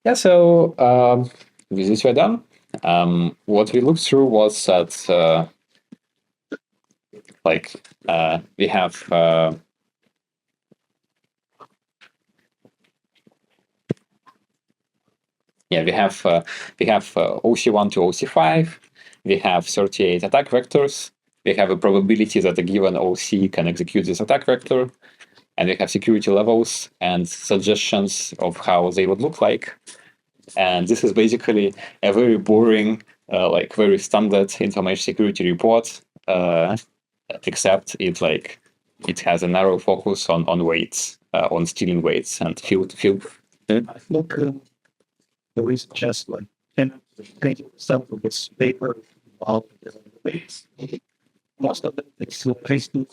Yeah, so with this we're done. What we looked through was that we have we have OC1 to OC5. We have 38 attack vectors. We have a probability that a given OC can execute this attack vector, and we have security levels and suggestions of how they would look like. And this is basically a very boring, like very standard information security report, except it has a narrow focus on weights, on stealing weights and field. I think there is just like 10% of this paper about the weights. Most of it is still pasted.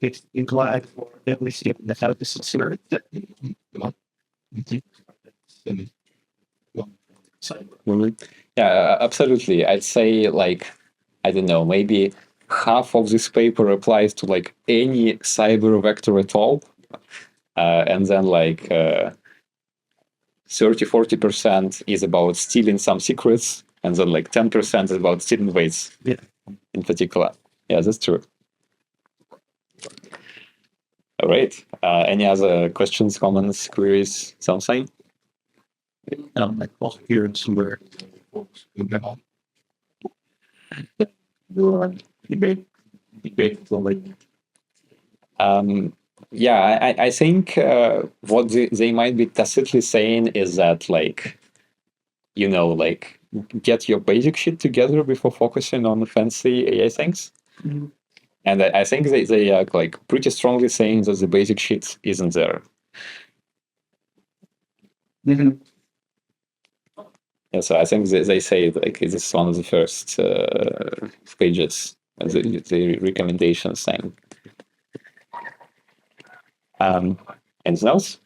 It's implied for every step that how this is here. Yeah, absolutely. I'd say like, I don't know, maybe half of this paper applies to like any cyber vector at all. And then like 30-40% is about stealing some secrets. And then like 10% is about stealing weights in particular. Yeah, that's true. All right. Any other questions, comments, queries, something? Like appearance where Yeah, I think what they might be tacitly saying is that, like, like get your basic shit together before focusing on fancy AI things. And I think they are like pretty strongly saying that the basic shit isn't there. Yeah, so I think they say like this is one of the first pages, the recommendations thing. Anything else?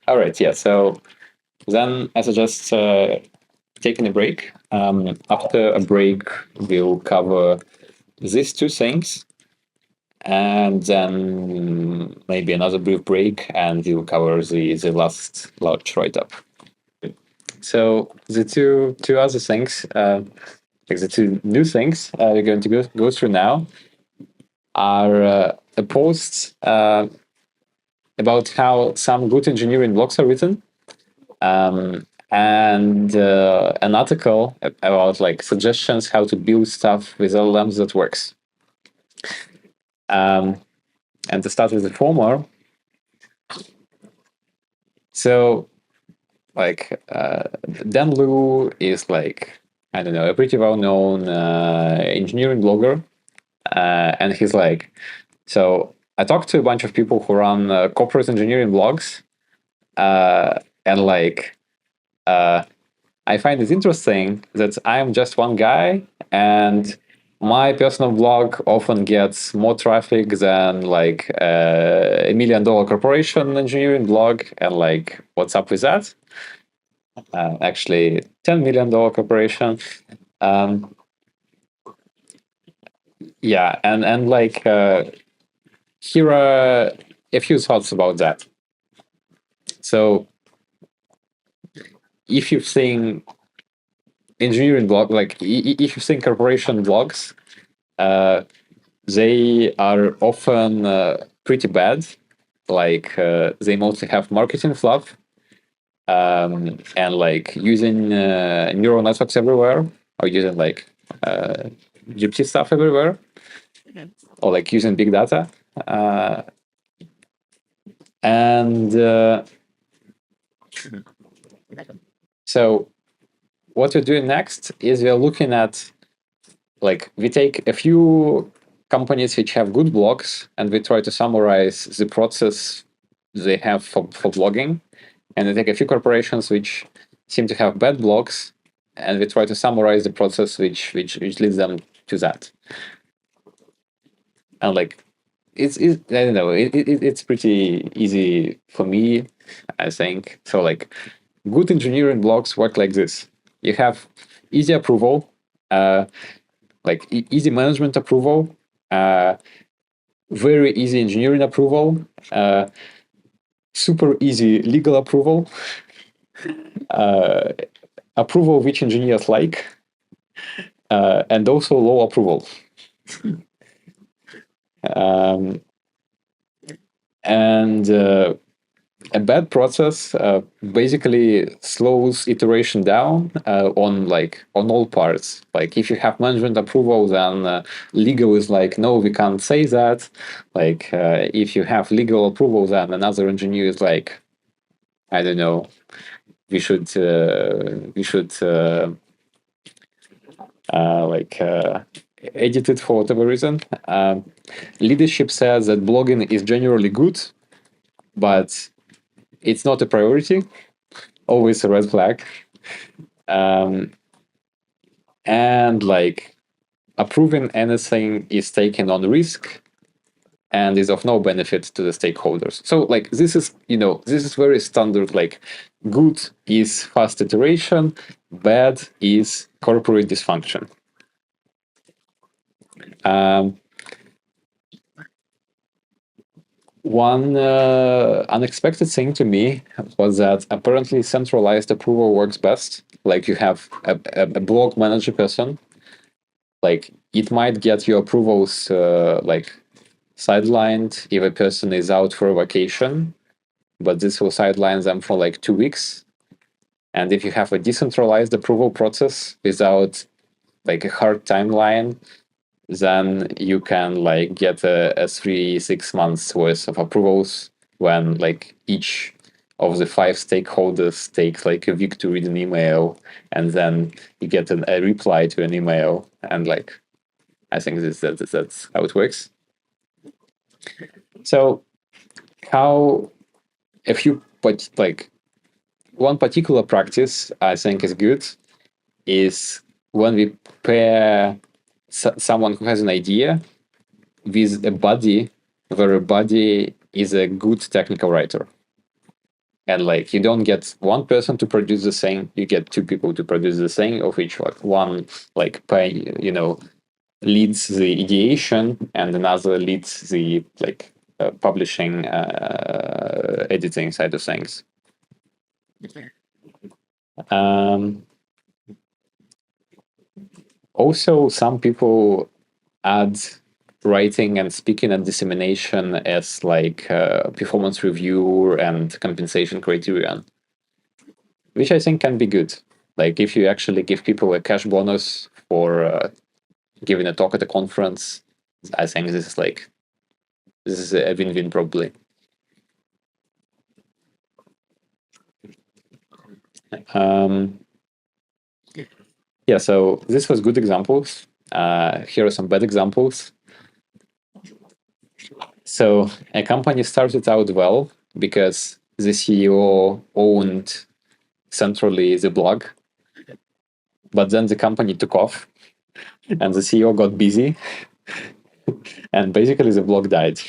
All right, yeah. So then I suggest taking a break. After a break, we'll cover these two things, and then maybe another brief break, and we'll cover the last large write-up. So the two other things, like the two new things we're going to go through now, are a post about how some good engineering blogs are written, and an article about like suggestions how to build stuff with LLMs that works. And to start with the former, so like Dan Liu is like, I don't know, a pretty well-known engineering blogger, and he's like, so I talked to a bunch of people who run corporate engineering blogs, and like I find it interesting that I'm just one guy, and my personal blog often gets more traffic than like $1 million corporation engineering blog. And like, what's up with that? Actually, $10 million corporation. Yeah, and like here are a few thoughts about that. So if you think engineering blog, like if you think corporation blogs, they are often pretty bad. Like they mostly have marketing fluff, and like using neural networks everywhere, or using like GPT stuff everywhere, or like using big data. And so what we're doing next is we're looking at, like, we take a few companies which have good blogs and we try to summarize the process they have for blogging. And we take a few corporations which seem to have bad blogs and we try to summarize the process which leads them to that. And like, it's I don't know, it's pretty easy for me, I think. So like, good engineering blogs work like this. You have easy approval, like easy management approval, very easy engineering approval, super easy legal approval, approval which engineers like, and also low approval. And a bad process basically slows iteration down on all parts. Like if you have management approval, then legal is like, no, we can't say that. Like if you have legal approval, then another engineer is like, I don't know, we should edit it for whatever reason. Leadership says that blogging is generally good, but it's not a priority. Always a red flag. And like approving anything is taking on risk. and is of no benefit to the stakeholders. So like this is very standard. Like good is fast iteration, bad is corporate dysfunction. One unexpected thing to me was that apparently centralized approval works best. Like you have a blog manager person, like it might get your approvals like sidelined if a person is out for a vacation, but this will sideline them for like 2 weeks. And if you have a decentralized approval process without like a hard timeline, then you can like get a 3-6 months worth of approvals when like each of the 5 stakeholders takes like a week to read an email, and then you get a reply to an email, and like I think that's how it works. So how if you put like one particular practice I think is good is when we pair someone who has an idea with a body where a body is a good technical writer. And like you don't get one person to produce the thing, you get 2 people to produce the thing, of which like one like leads the ideation and another leads the like publishing editing side of things. Also, some people add writing and speaking and dissemination as like performance review and compensation criterion, which I think can be good. Like if you actually give people a cash bonus for giving a talk at a conference, I think this is a win-win probably. Yeah, so this was good examples. Here are some bad examples. So a company started out well because the CEO owned centrally the blog, but then the company took off and the CEO got busy and basically the blog died.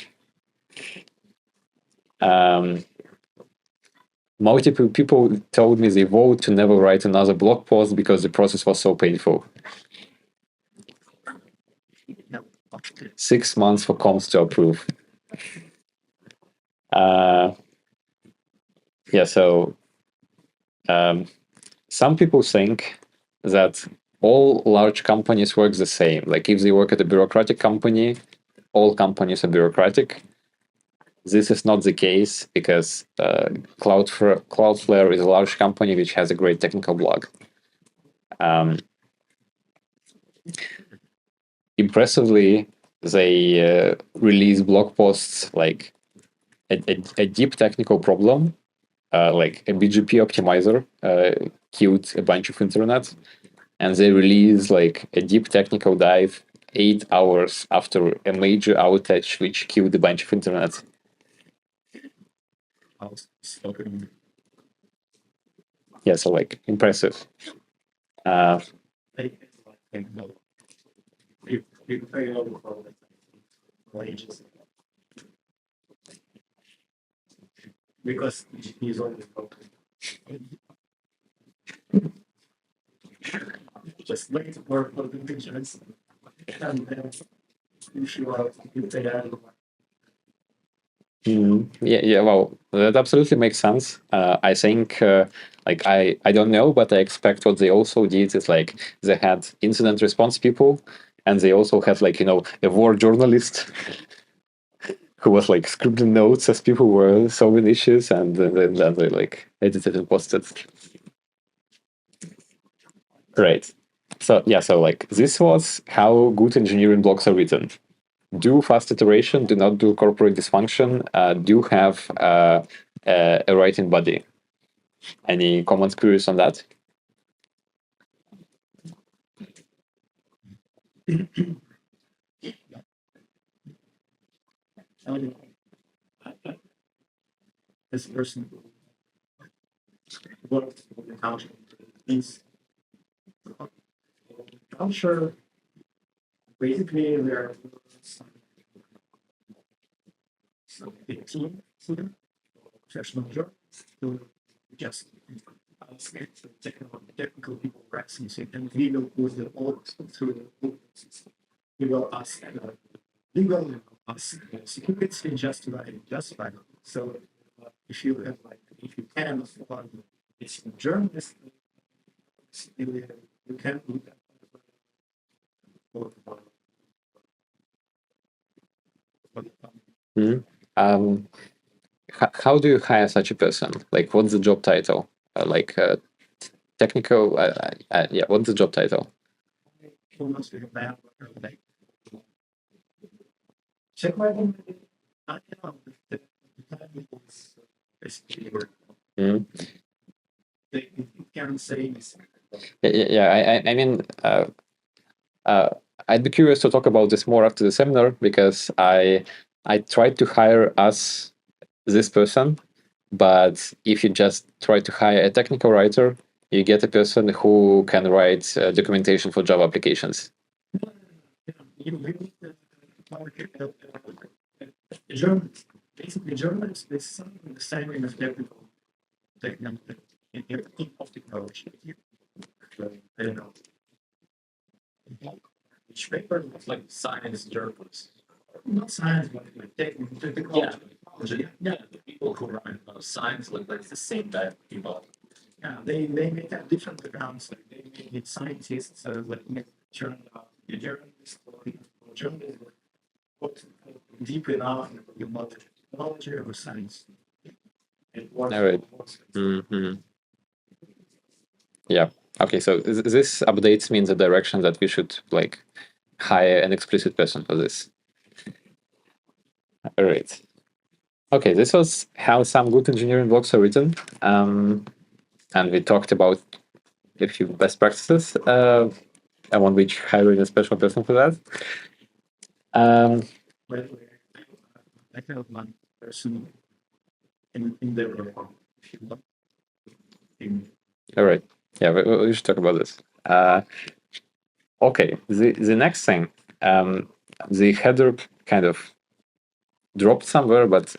Multiple people told me they vowed to never write another blog post because the process was so painful. 6 months for comms to approve. Yeah, so some people think that all large companies work the same. Like if they work at a bureaucratic company, all companies are bureaucratic. This is not the case because Cloudflare is a large company which has a great technical blog. Impressively, they release blog posts like a deep technical problem, like a BGP optimizer killed a bunch of internet, and they release like a deep technical dive 8 hours after a major outage which killed a bunch of internet. Yeah, so like impressive. Because he's always broken. Just wait for the pictures and then you say that. Yeah, well, that absolutely makes sense. I think, like, I don't know, but I expect what they also did is like they had incident response people, and they also had like a war journalist who was like scribbling notes as people were solving issues, and then they like edited and posted. Right. So yeah, so like this was how good engineering blogs are written. Do fast iteration, do not do corporate dysfunction, do have a writing body. Any comments, queries on that? This person worked with the township. I'm sure basically there are a team here, professional journalists, to just ask technical people questions, and we will put the all through the system. We will ask legal, we will ask security, just right. So if you have if you can afford it's a journalist, you can do that. Mhm. How do you hire such a person? Like, what's the job title? Technical. Yeah, what's the job title? Check my Mhm. they can say Yeah. I mean, I'd be curious to talk about this more after the seminar because I tried to hire us this person, but if you just try to hire a technical writer, you get a person who can write documentation for Java applications. Germans, basically Germans, they some the same in the technical of technology. I don't know. Which paper was like science journals. Not science, but like technology. Yeah, the people who write about science look like the same type of people. Yeah, they may have different backgrounds. Like they may be scientists, like journalists, or journalists, but deep enough in your knowledge of science. All right. Mm-hmm. Yeah. Okay. So this updates me in the direction that we should like hire an explicit person for this. All right. Okay. This was how some good engineering blogs are written, and we talked about a few best practices. I won't be hiring a special person for that. By the way, I have one person in the room. If you want. All right. Yeah, we should talk about this. Okay. The next thing, the header kind of dropped somewhere, but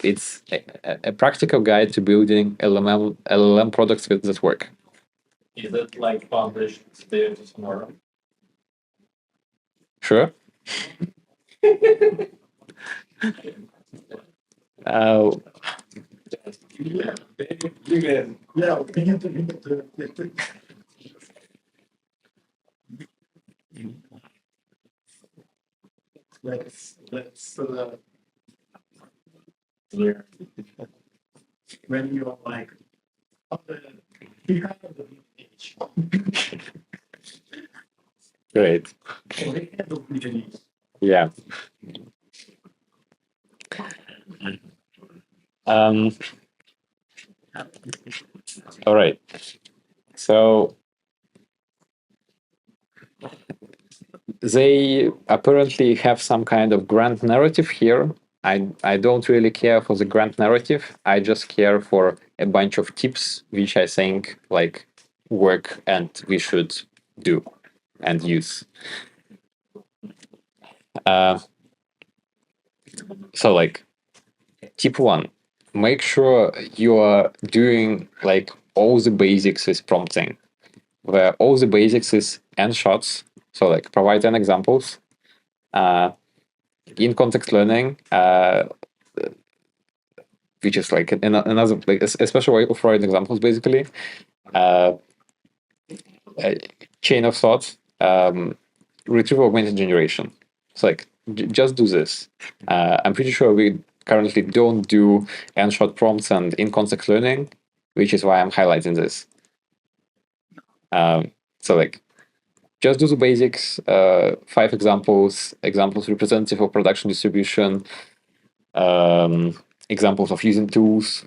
it's a practical guide to building LLM products that work. Is it like published today or tomorrow? Sure. Yeah, we need to. Let's Clear. when you are like behind the page. Great. So they handle PGDs. Yeah. All right. So they apparently have some kind of grand narrative here. I don't really care for the grand narrative. I just care for a bunch of tips which I think like work and we should do and use. So like tip one, make sure you are doing like all the basics with prompting, where all the basics is n shots. So like provide 10 examples. In context learning, which is like another like a special way of writing examples, basically. Chain of thought, retrieval augmented generation. It's like just do this. I'm pretty sure we currently don't do n-shot prompts and in context learning, which is why I'm highlighting this. So like just do the basics, 5 examples representative of production distribution, examples of using tools.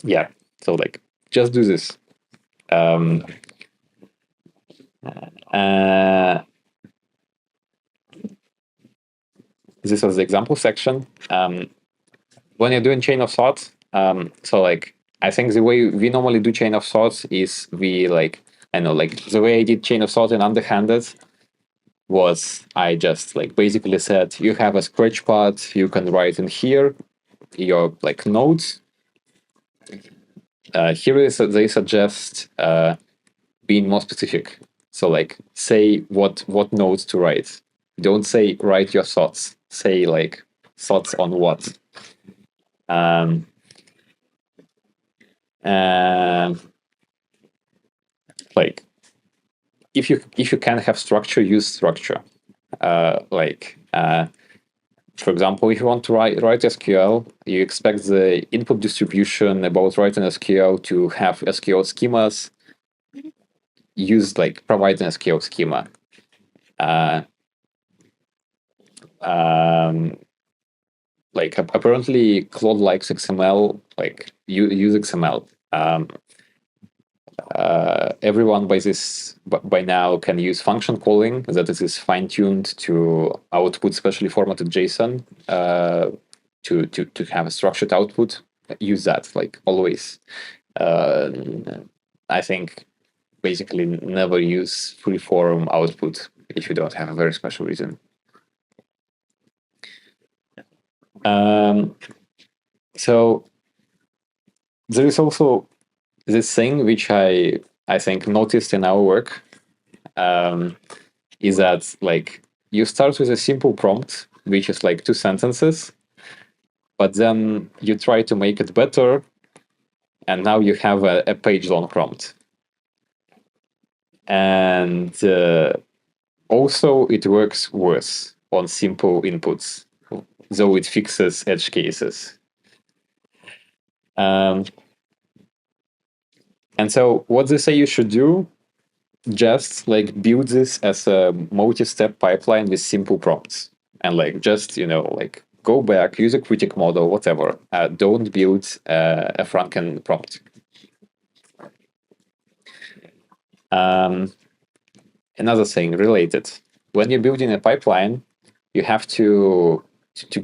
Yeah, so like just do this. This was the example section. When you're doing chain of thought, so like I think the way we normally do chain of thought is we like I know like the way I did chain of thought in underhanded was I just like basically said, you have a scratch pad, you can write in here your like notes. Here they suggest being more specific. So like say what notes to write. Don't say write your thoughts. Say like thoughts on what. Um, and like if you can have structure, use structure. For example, if you want to write SQL, you expect the input distribution about writing SQL to have SQL schemas. Use like provide an SQL schema. Like apparently Claude likes XML. Like use XML. Everyone by now can use function calling that it is fine-tuned to output specially formatted JSON to have a structured output. Use that like always. I think basically never use free-form output if you don't have a very special reason. So there is also this thing which I think noticed in our work is that like you start with a simple prompt, which is like 2 sentences, but then you try to make it better, and now you have a page-long prompt. And also it works worse on simple inputs, though it fixes edge cases. And so what they say you should do, just like build this as a multi-step pipeline with simple prompts, and like just like go back, use a critic model, whatever. Don't build a Franken prompt. Another thing related: when you're building a pipeline, you have to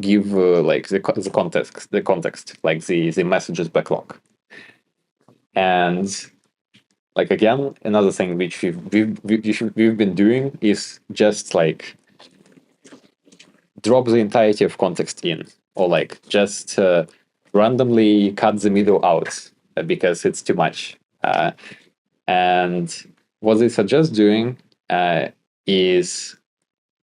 give like the context, like the messages backlog. And like again, another thing which we've been doing is just like drop the entirety of context in, or like just randomly cut the middle out because it's too much. And what they suggest doing is,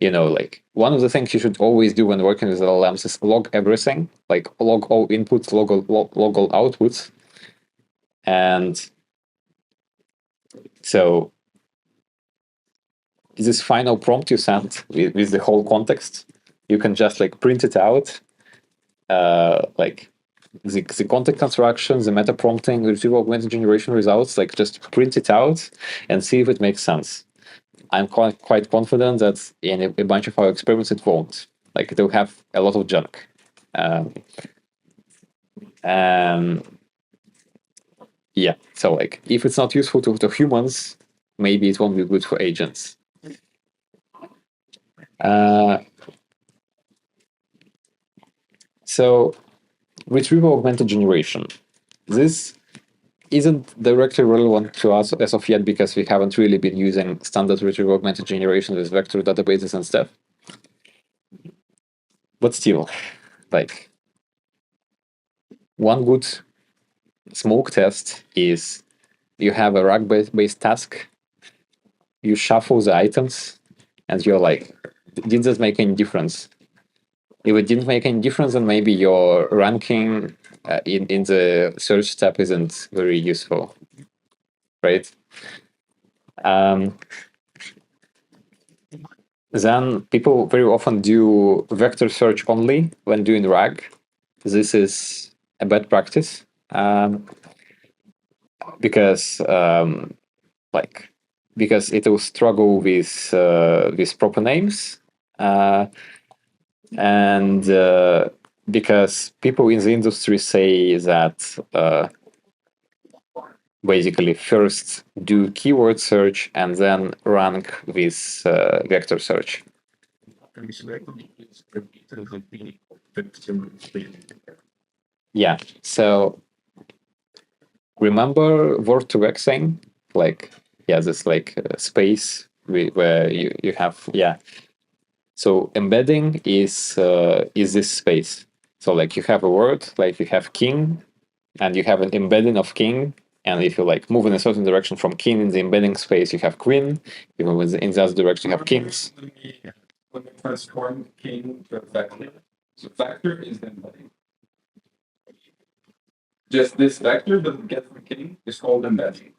like one of the things you should always do when working with LLMs is log everything, like log all inputs, log all outputs. And so this final prompt you sent with the whole context, you can just like print it out, like the context construction, the meta prompting, the retrieval augmented generation results, like just print it out and see if it makes sense. I'm quite confident that in a bunch of our experiments it won't. Like it will have a lot of junk. Yeah, so like if it's not useful to humans, maybe it won't be good for agents. So retrieval augmented generation. This isn't directly relevant to us as of yet because we haven't really been using standard retrieval augmented generation with vector databases and stuff. But still, like one good smoke test is you have a RAG-based task, you shuffle the items, and you're like, did this make any difference? If it didn't make any difference, then maybe your ranking in the search step isn't very useful, right? Then people very often do vector search only when doing RAG. This is a bad practice because it will struggle with proper names. And because people in the industry say that basically first do keyword search and then rank with vector search. Yeah, so remember word to vec thing? Like, yeah, this like space where you have, yeah. So embedding is this space. So like you have a word, like you have king, and you have an embedding of king. And if you like move in a certain direction from king in the embedding space, you have queen. If you move in the other direction, you have kings. When we transform king to a vector, so vector is the embedding. Just this vector that we get from king is called embedding.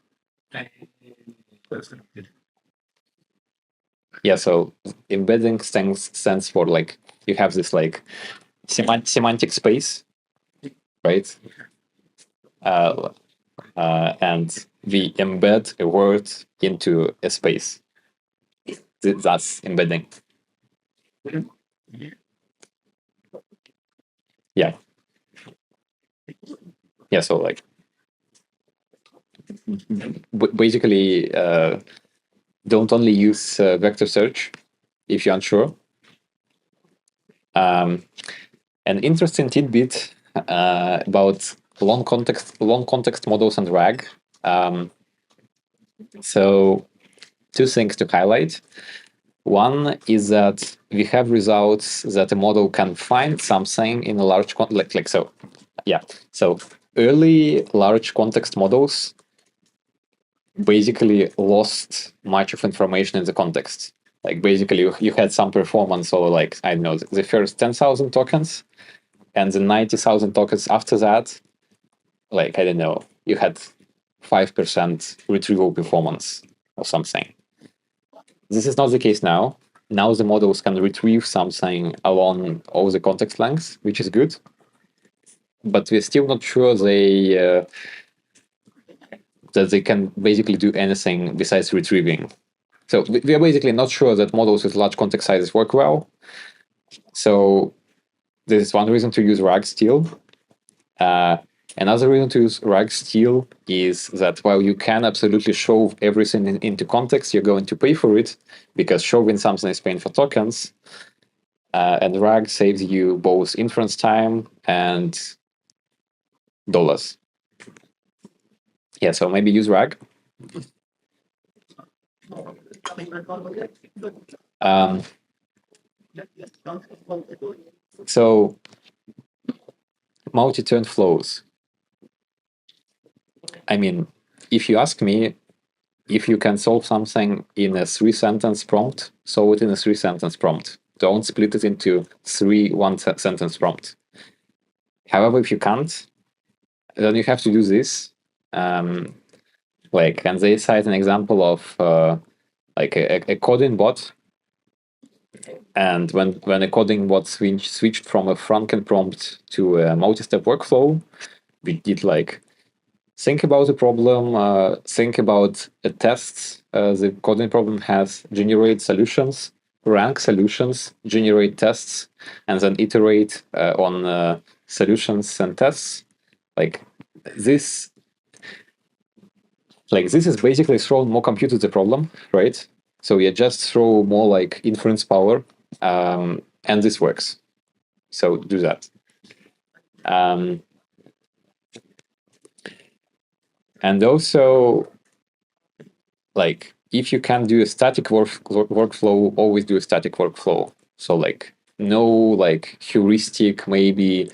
Yeah, so embedding stands for like you have this like semantic space, right? And we embed a word into a space. That's embedding. Yeah. Yeah, so like basically don't only use vector search if you're unsure. An interesting tidbit about long context models and RAG. So two things to highlight. One is that we have results that a model can find something in a large like so. Yeah. So early large context models basically lost much of information in the context. Like basically you had some performance or like, I don't know, the first 10,000 tokens and the 90,000 tokens after that, like, I don't know, you had 5% retrieval performance or something. This is not the case now. Now the models can retrieve something along all the context lengths, which is good. But we're still not sure that they can basically do anything besides retrieving. So we are basically not sure that models with large context sizes work well. So this is one reason to use RAG still. Another reason to use RAG still is that while you can absolutely shove everything into context, you're going to pay for it because shoving something is paying for tokens. And RAG saves you both inference time and dollars. Yeah, so maybe use RAG. So multi-turn flows. I mean, if you ask me, if you can solve something in a 3-sentence prompt, solve it in a 3-sentence prompt. Don't split it into 3 one-sentence prompt. However, if you can't, then you have to do this. Like, and they cite an example of like a coding bot. And when a coding bot switched from a Franken prompt to a multi-step workflow, we did like think about the problem, think about a test the coding problem has, generate solutions, rank solutions, generate tests, and then iterate on solutions and tests. Like this is basically throwing more compute at the problem, right? So you just throw more like inference power, and this works. So do that. And also, like, if you can do a static workflow, always do a static workflow. So like no like heuristic, maybe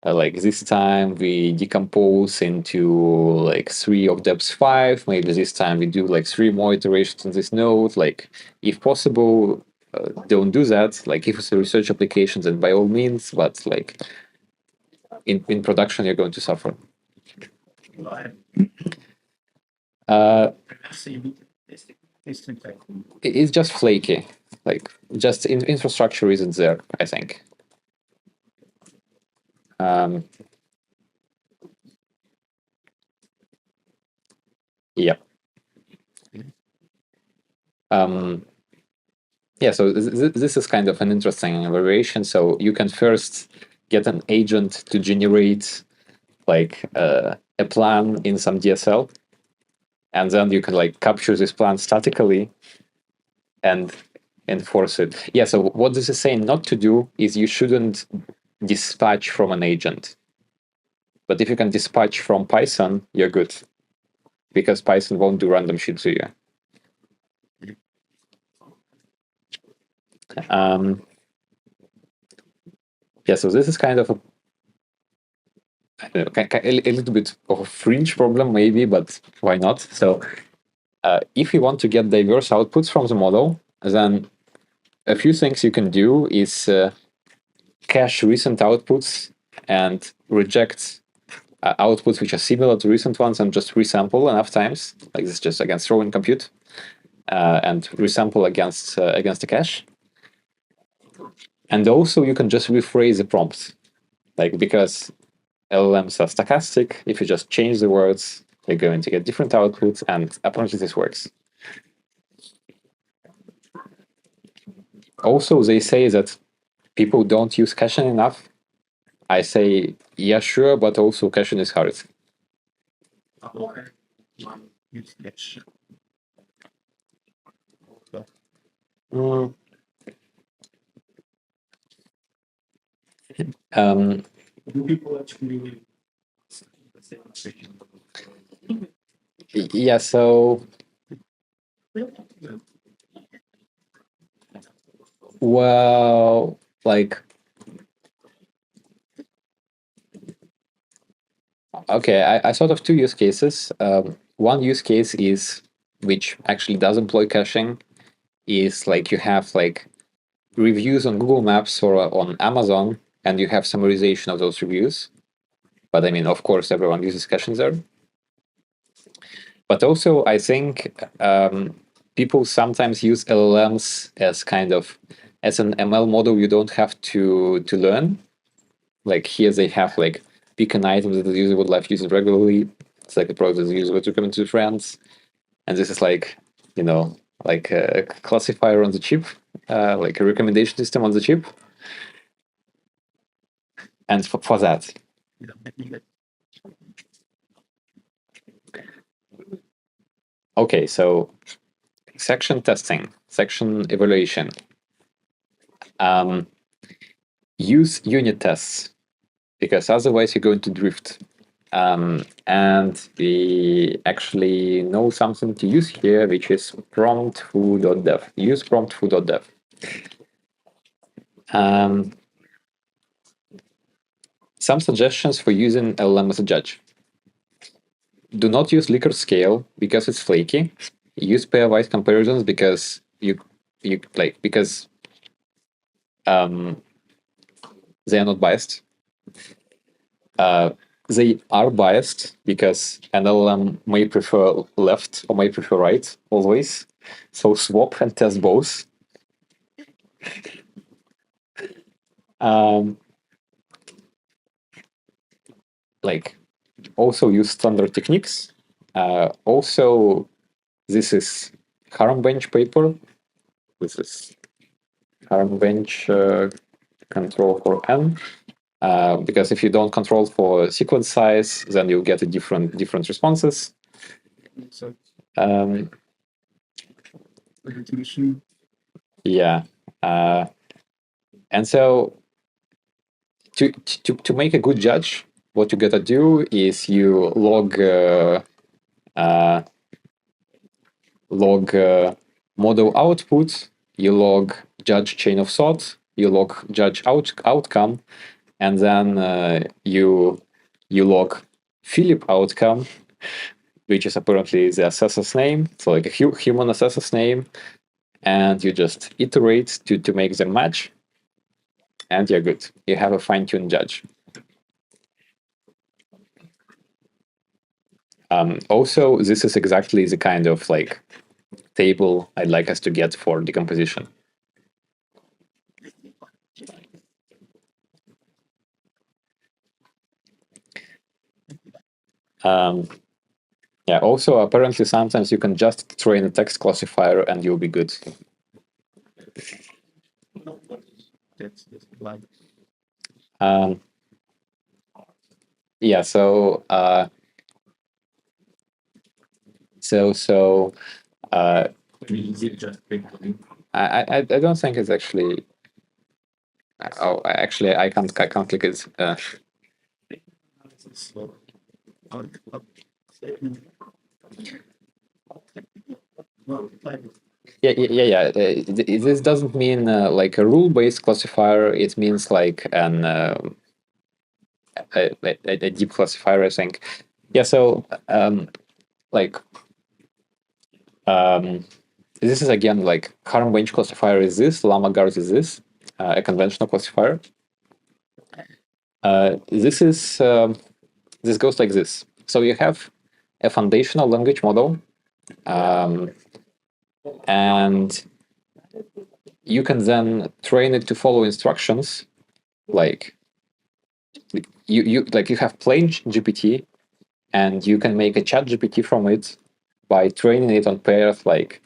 like this time we decompose into like 3 of depth 5. Maybe this time we do like 3 more iterations on this node. Like if possible, don't do that. Like if it's a research application, then by all means, but like in production, you're going to suffer. It's just flaky. Like just infrastructure isn't there, I think. Yeah. Yeah, so this is kind of an interesting variation. So you can first get an agent to generate like a plan in some DSL, and then you can like capture this plan statically and enforce it. Yeah, so what this is saying not to do is you shouldn't dispatch from an agent. But if you can dispatch from Python, you're good, because Python won't do random shit to you. Yeah, so this is kind of a little bit of a fringe problem, maybe, but why not? So if you want to get diverse outputs from the model, then a few things you can do is cache recent outputs and reject outputs which are similar to recent ones and just resample enough times, like this, just against throw in compute, and resample against the cache. And also you can just rephrase the prompt, like because LLMs are stochastic, if you just change the words, you're going to get different outputs, and apparently this works. Also, they say that people don't use caching enough. I say, yeah, sure, but also caching is hard. Mm. Do people actually Yeah, so well, like, okay, I thought of two use cases. One use case is, which actually does employ caching, is like you have like reviews on Google Maps or on Amazon, and you have summarization of those reviews. But I mean, of course, everyone uses caching there. But also, I think people sometimes use LLMs as kind of as an ML model you don't have to learn. Like here they have like pick an item that the user would like using regularly. It's like a product that the user would recommend to friends. And this is like, you know, like a classifier on the chip, like a recommendation system on the chip. And for that, okay, so section testing, section evaluation. Use unit tests, because otherwise you're going to drift. And we actually know something to use here, which is prompt foo.dev. Use prompt foo.dev. Some suggestions for using LLM as a judge. Do not use Likert scale because it's flaky. Use pairwise comparisons because because they are not biased. They are biased because an LLM may prefer left or may prefer right always. So swap and test both. Like also use standard techniques. Also, this is Harmbench paper. This is Harmbench control for n. Because if you don't control for sequence size, then you get a different responses. Yeah, and so to make a good judge, what you gotta do is you log model output, you log judge chain of thought, you log judge outcome, and then you log Philip outcome, which is apparently the assessor's name, so like a human assessor's name, and you just iterate to make them match, and you're good. You have a fine-tuned judge. Also, this is exactly the kind of like table I'd like us to get for decomposition. Yeah, also apparently sometimes you can just train a text classifier and you'll be good. Yeah, so I don't think it's actually. Oh, actually, I can't click it. This doesn't mean like a rule-based classifier. It means like a deep classifier, I think. Yeah. So like this is again like Harm range classifier is this, Llama guard is this, a conventional classifier. This is this goes like this. So you have a foundational language model, and you can then train it to follow instructions. Like you have plain GPT, and you can make a chat GPT from it by training it on pairs like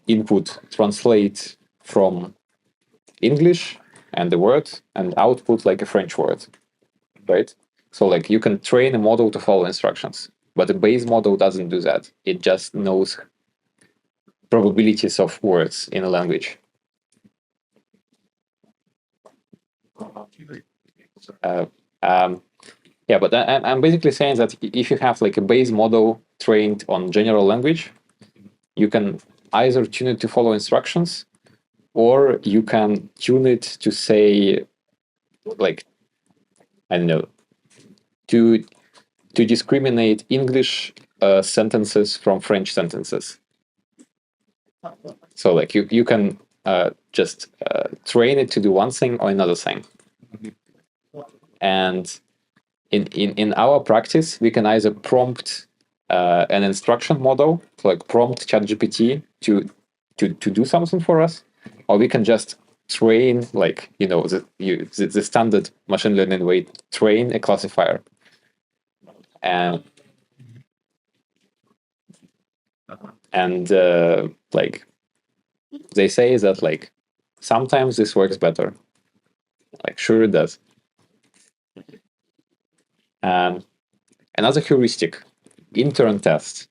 input translate from English and the word, and output like a French word, right? So like you can train a model to follow instructions, but the base model doesn't do that. It just knows probabilities of words in a language. Yeah, but I'm basically saying that if you have like a base model trained on general language, you can either tune it to follow instructions, or you can tune it to say, like, I don't know, to discriminate English sentences from French sentences. So like you can just train it to do one thing or another thing. And in our practice, we can either prompt an instruction model, so like prompt ChatGPT to do something for us, or we can just train, like, you know, the standard machine learning way, train a classifier. And like they say that like sometimes this works better. Like sure it does. Another heuristic, intern test.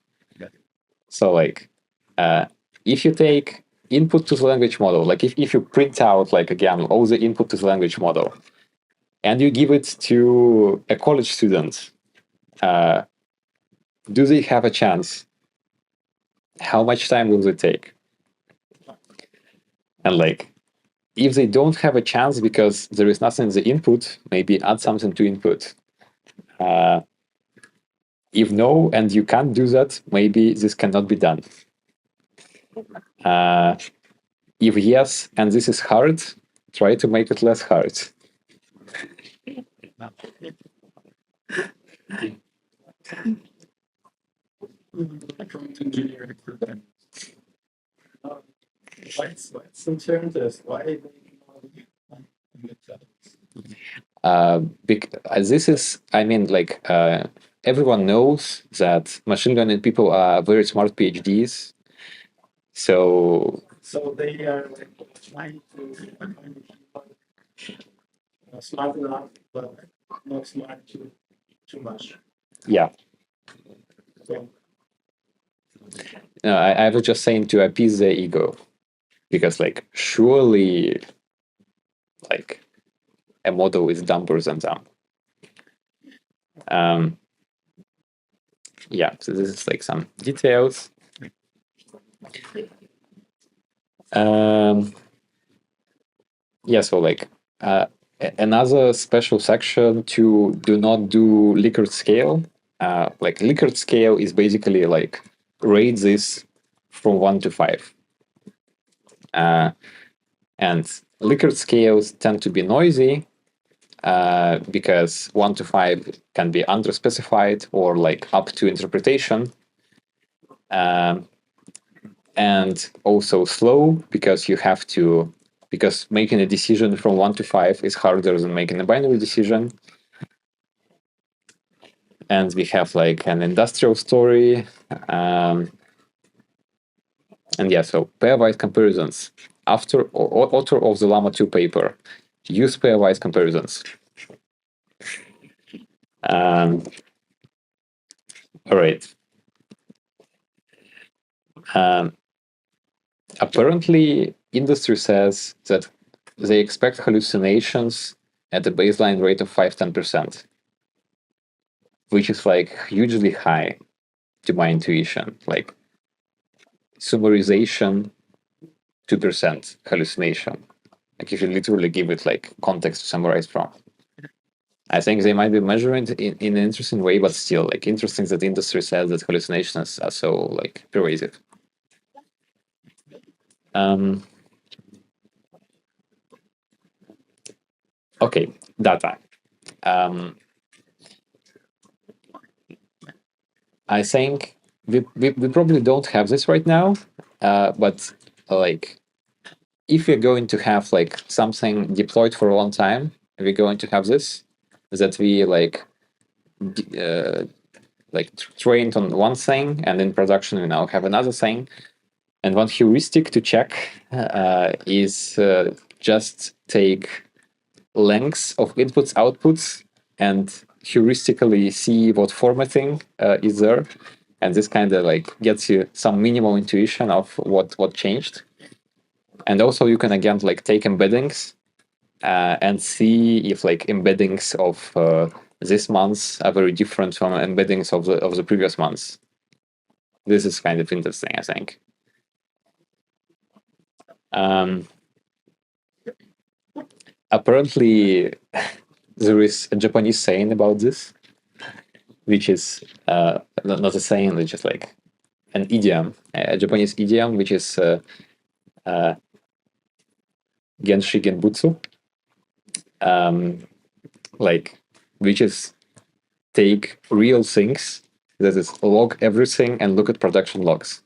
So like if you take input to the language model, like if you print out, like again, all the input to the language model, and you give it to a college student, do they have a chance? How much time will they take? And like, if they don't have a chance because there is nothing in the input, maybe add something to input. If no, and you can't do that, maybe this cannot be done. If yes, and this is hard, try to make it less hard. Prompt engineering for them. What's in terms of why This is, I mean, like everyone knows that machine learning people are very smart PhDs. So they are like trying to smart enough, but not smart too much. yeah, So I was just saying to appease their ego, because like surely, like a model is dumber than them. Yeah, so this is like some details. Yeah, so like another special section to do not do Likert scale. Like Likert scale is basically like rate this from 1 to 5. And Likert scales tend to be noisy because 1 to 5 can be underspecified or like up to interpretation. And also slow because you have to, because making a decision from 1 to 5 is harder than making a binary decision. And we have like an industrial story. And yeah, so pairwise comparisons. After author of the Llama 2 paper, use pairwise comparisons. All right. Apparently, industry says that they expect hallucinations at a baseline rate of 5-10%, which is like hugely high to my intuition. Like summarization 2% hallucination. Like if you literally give it like context to summarize from. I think they might be measuring it in an interesting way, but still, like, interesting that the industry says that hallucinations are so like pervasive. Okay, data. I think we probably don't have this right now, but like if we're going to have like something deployed for a long time, we're going to have this that we trained on one thing, and in production we now have another thing. And one heuristic to check is just take lengths of inputs, outputs, and heuristically see what formatting is there. And this kind of like gets you some minimal intuition of what changed. And also you can again like take embeddings and see if like embeddings of this month are very different from embeddings of the previous months. This is kind of interesting, I think. Apparently, there is a Japanese saying about this, which is not a saying, it's just like an idiom, a Japanese idiom, which is genshi genbutsu, which is take real things, that is, log everything and look at production logs.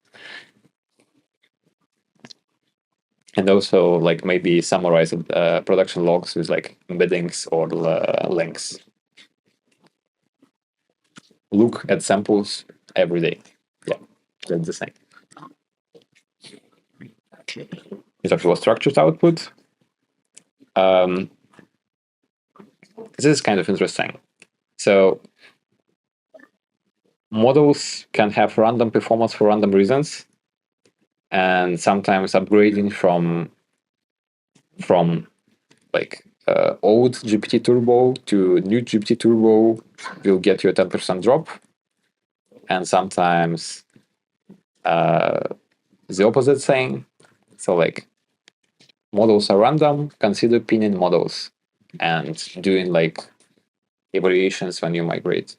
And also, like, maybe summarize production logs with like embeddings or links. Look at samples every day. Yeah, that's the same. We talked about structured output. This is kind of interesting. So models can have random performance for random reasons, and sometimes upgrading from like old GPT Turbo to new GPT Turbo will get you a 10% drop, and sometimes the opposite thing. So like models are random, consider pinning models and doing like evaluations when you migrate.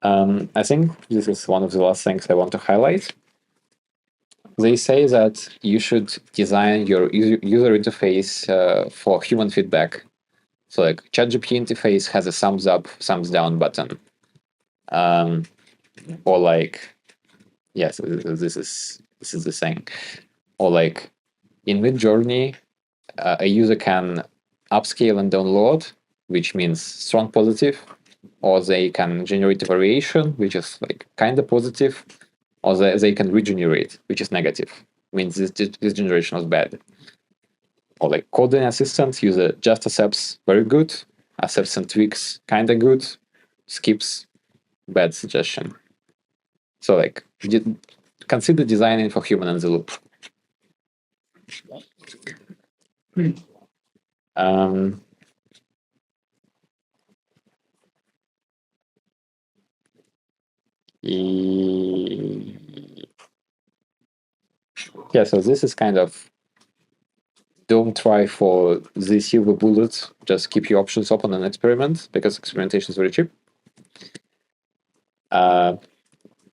I think this is one of the last things I want to highlight. They say that you should design your user interface for human feedback. So like ChatGPT interface has a thumbs up, thumbs down button. Or like, yes, this is the thing. Or like in Midjourney, a user can upscale and download, which means strong positive, or they can generate a variation, which is like kind of positive, or they can regenerate, which is negative. Means this generation was bad. Or like coding assistant, user just accepts very good, accepts and tweaks kind of good, skips bad suggestion. So like consider designing for human in the loop. Yeah, so this is kind of, don't try for the silver bullet, just keep your options open and experiment, because experimentation is very cheap.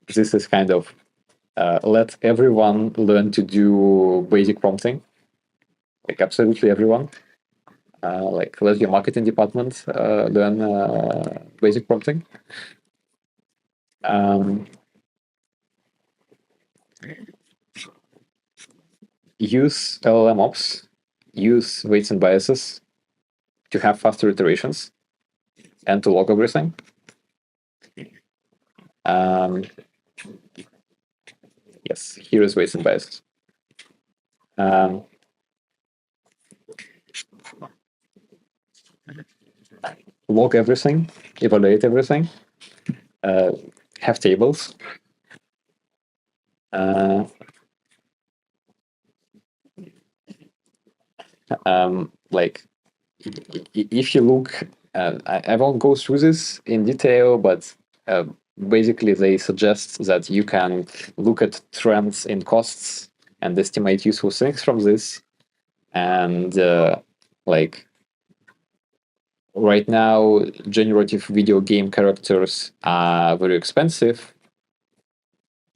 This is kind of, let everyone learn to do basic prompting, like absolutely everyone. Like let your marketing department learn basic prompting. Use LLM ops, use weights and biases to have faster iterations and to log everything. Yes, here is weights and biases. Log everything, evaluate everything, have tables. Like if you look, I won't go through this in detail, but basically they suggest that you can look at trends in costs and estimate useful things from this. And like right now, generative video game characters are very expensive,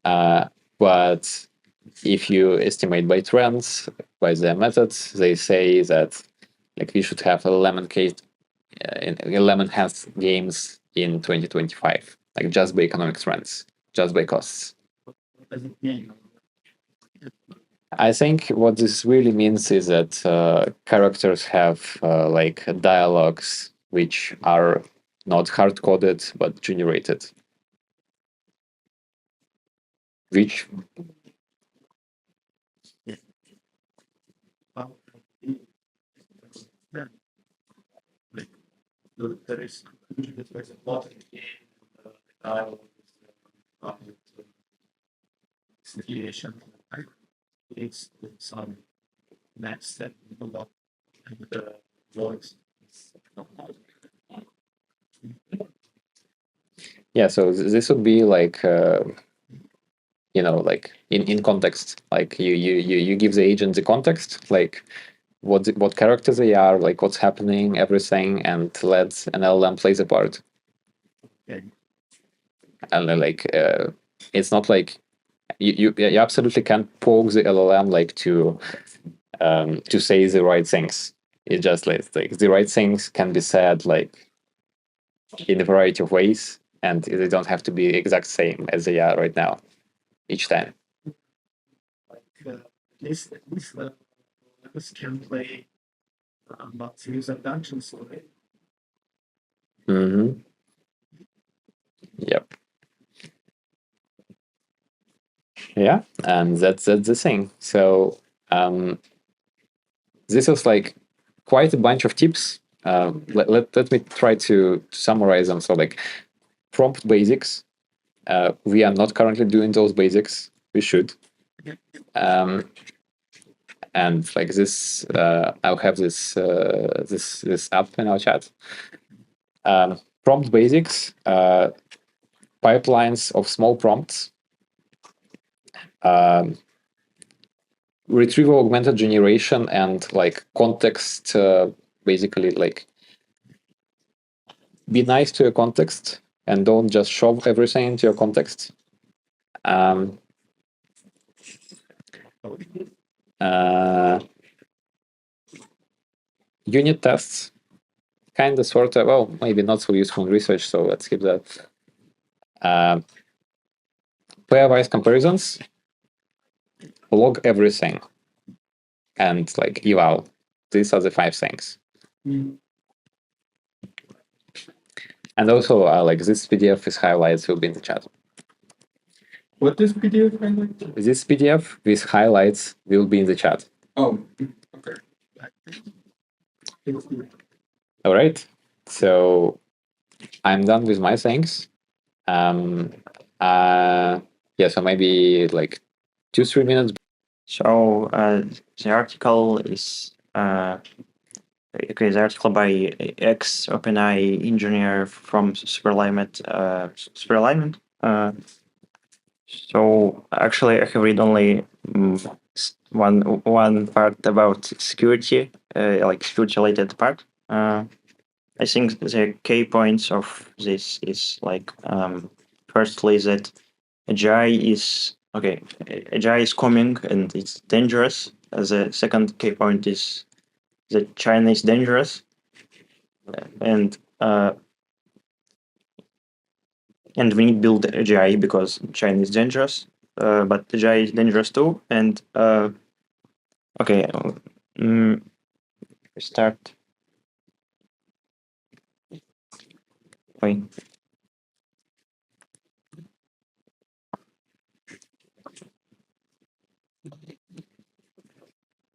but if you estimate by trends, by their methods, they say that like we should have enhanced games in 2025, like just by economic trends, just by costs. What does it mean? I think what this really means is that characters have like dialogues which are not hard coded but generated, which Well, yeah. Like, there's a lot in the game, dialogue, situation. Right? It's some next step a lot and the voice. yeah. So this would be like like in context, like you give the agent the context, like what characters they are, like what's happening, everything, and let an LLM play the part. Okay. And then, like it's not like you absolutely can't poke the LLM like to say the right things. It's just like the right things can be said like in a variety of ways, and they don't have to be exact same as they are right now each time. Like this can play about user dungeons. Right? Mm-hmm. Yep. Yeah, and that's the thing. So this was like quite a bunch of tips. Let me try to summarize them. So like prompt basics. We are not currently doing those basics. We should. And like this, I'll have this up in our chat. Prompt basics, pipelines of small prompts, retrieval augmented generation, and like context. Basically, like be nice to your context and don't just shove everything into your context. Unit tests, kind of, sort of, well, maybe not so useful in research, so let's skip that. Pairwise comparisons, log everything, and like eval. These are the 5 things. And also, like this PDF with highlights will be in the chat. What is PDF highlight? This PDF with highlights will be in the chat. Oh, okay. All right. So I'm done with my things. Yeah, so maybe like 2-3 minutes. So the article is okay. The article by ex OpenAI engineer from Superalignment. So actually, I have read only one part about security, like security related part. I think the key points of this is like firstly that AGI is okay. AGI is coming and it's dangerous. The second key point is that China is dangerous, and we need to build AGI because China is dangerous. But AGI is dangerous too. And okay, start. Wait.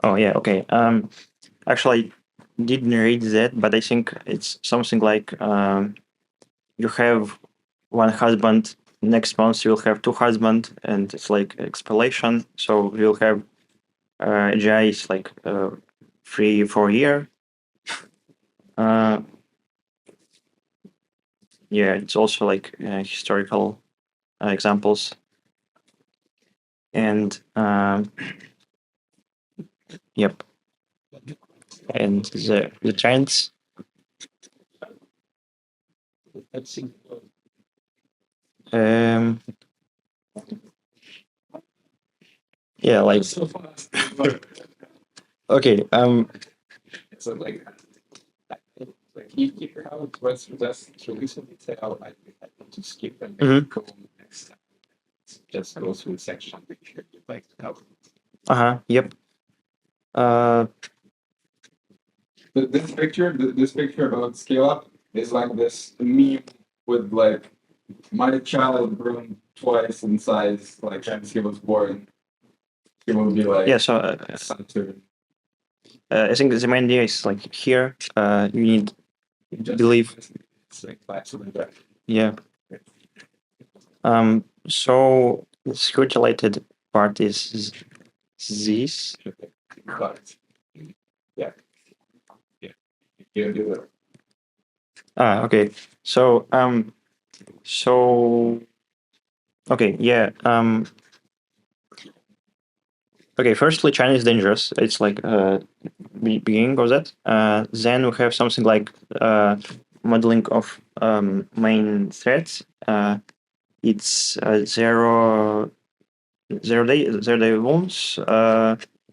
Oh yeah, okay. Actually, I didn't read that, but I think it's something like you have one husband. Next month you'll have 2 husbands, and it's like explanation. So you'll have AGI is like 3-4 year. yeah, it's also like historical examples. And yep. And the trends. Let's see. Yeah, like So fast. okay. So like you how it was just recently say, oh, I need to skip and then Mhm. go next time. Just go through the section like how Yep. Uh. this picture about scale up is like this meme with like my child grown twice in size, like since he was born. He will be like Yeah. So Saturn. I think the main idea is like here. You need believe. It's like absolutely right. Yeah. So the security related part is this. But yeah, yeah, you do it. Okay. So okay. Yeah. Okay. Firstly, China is dangerous. It's like beginning of that. Then we have something like modeling of main threats. It's zero day wounds,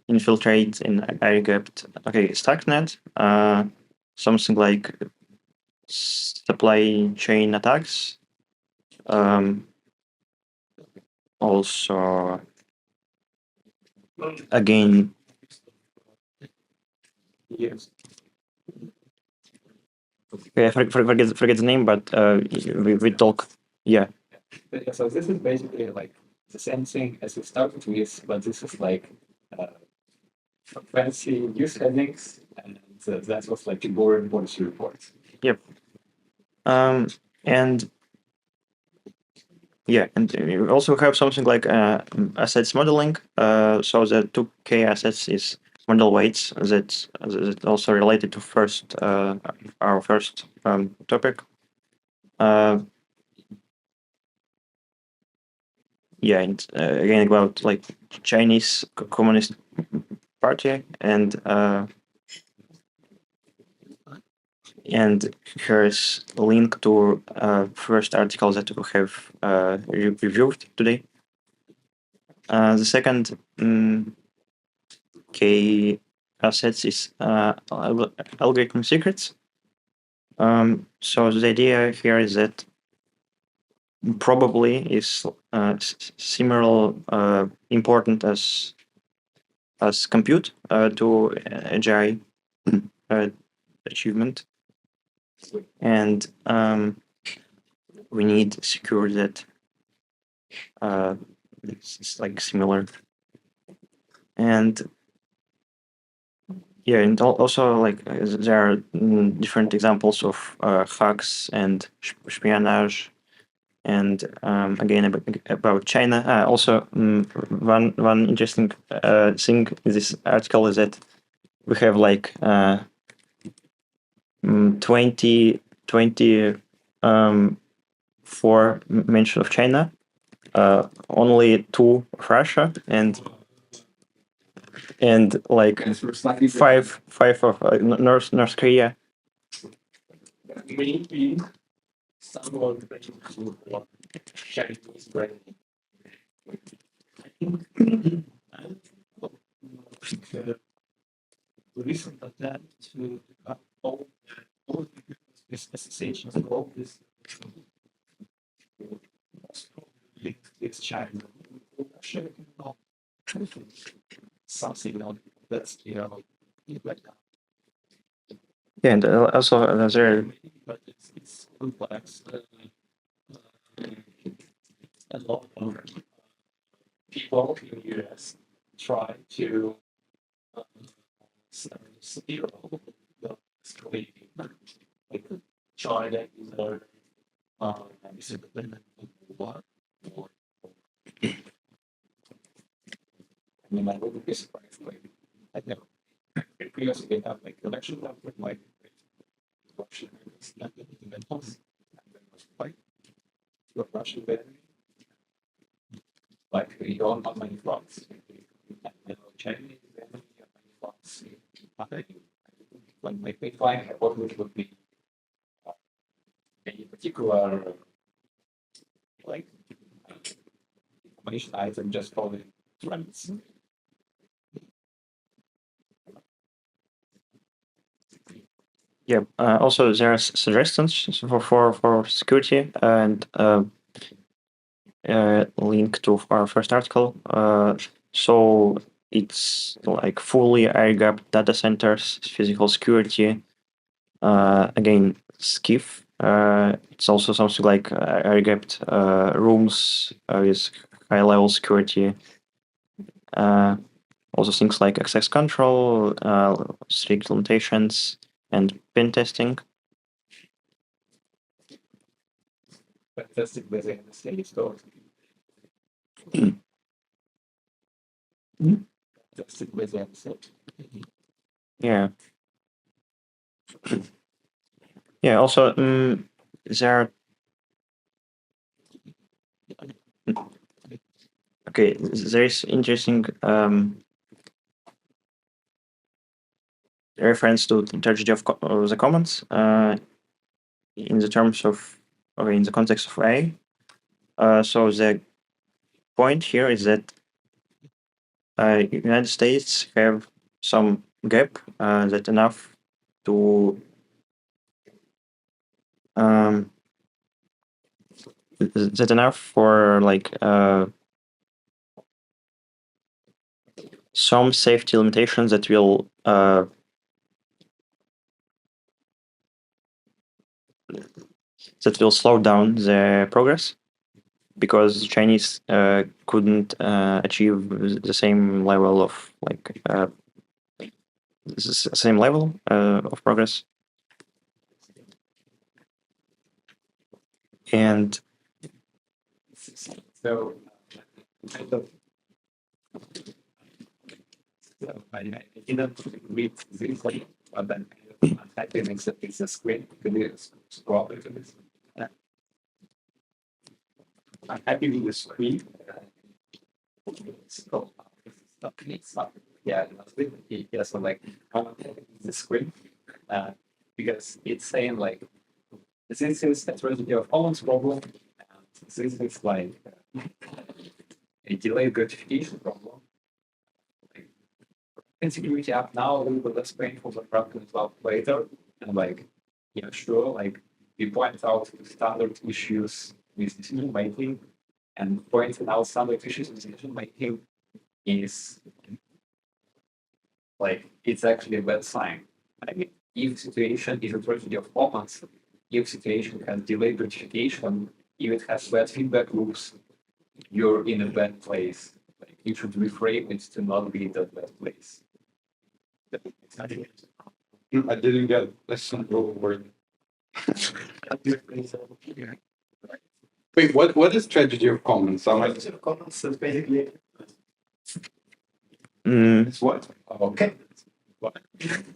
infiltrate in air-gapped. Okay, Stuxnet, something like supply chain attacks. Also, again, Yes. okay, I forget the name, but we talk. Yeah, Yeah, so this is basically like the same thing as we started with, but this is like uh, fancy news headings, and that was like a boring policy report. yep. And yeah, and we also have something like assets modeling. So the 2K assets is model weights. That's also related to our first topic. Yeah, and again about like Chinese Communist Party and here's a link to first article that we have reviewed today. The second K assets is algorithm secrets. So the idea here is that probably is similar important as compute to AGI achievement, and we need secure that it's like similar. And yeah, and also like there are different examples of hacks and espionage, and again about China. Also, one interesting thing in this article is that we have like 20 four mention of China, only 2 of Russia, and like And so we're slightly five of North Korea. maybe someone brings to Chinese brain. The reason of that to all this association of all this it's China. Russia, no, something that's like that. Yeah, and also there. But it's complex. A lot of people in the US try to zero the escalating. Like China is a dependent on what or I mean, I wouldn't be surprised. Like, I never. Because they have like election after like Russia is not going to you're Russian enemy. Like you don't have many fronts. And Chinese enemy have many fronts. When my baseline hypothesis would be any particular like information item just following trends. Yeah. Also, there are suggestions for security and link to our first article. So it's like fully air-gapped data centers, physical security. Again, SCIF. It's also something like air-gapped rooms with high-level security. Also things like access control, strict limitations, and pen testing. Fantastic within the state store. Fantastic within the state. Yeah. Yeah. Also, there. Okay, there is interesting reference to the tragedy of the commons in the terms of, or in the context of AI. So the point here is that United States have some gap that enough to that enough for like some safety limitations that will slow down the progress, because the Chinese couldn't achieve the same level of like same level of progress. And So, I didn't read this, but then I'm typing it's a screen. Can you scroll into this? I'm happy with the screen. So, it's not, yeah, yeah, so like the screen, because it's saying like this is a tragedy of Holland's problem, and this is like a delayed gratification problem. Like, insecurity app now a little bit less painful than problem about later, and like yeah, sure, like we point out standard issues with decision making, and pointing out standard issues with decision making is like it's actually a bad sign. I mean, if situation is a tragedy of commons, if situation has delayed gratification, if it has bad feedback loops, you're in a bad place. Like you should reframe it to not be in that bad place. I didn't get a single word. Wait, what is tragedy of commons? Tragedy of commons is basically It's what? Okay.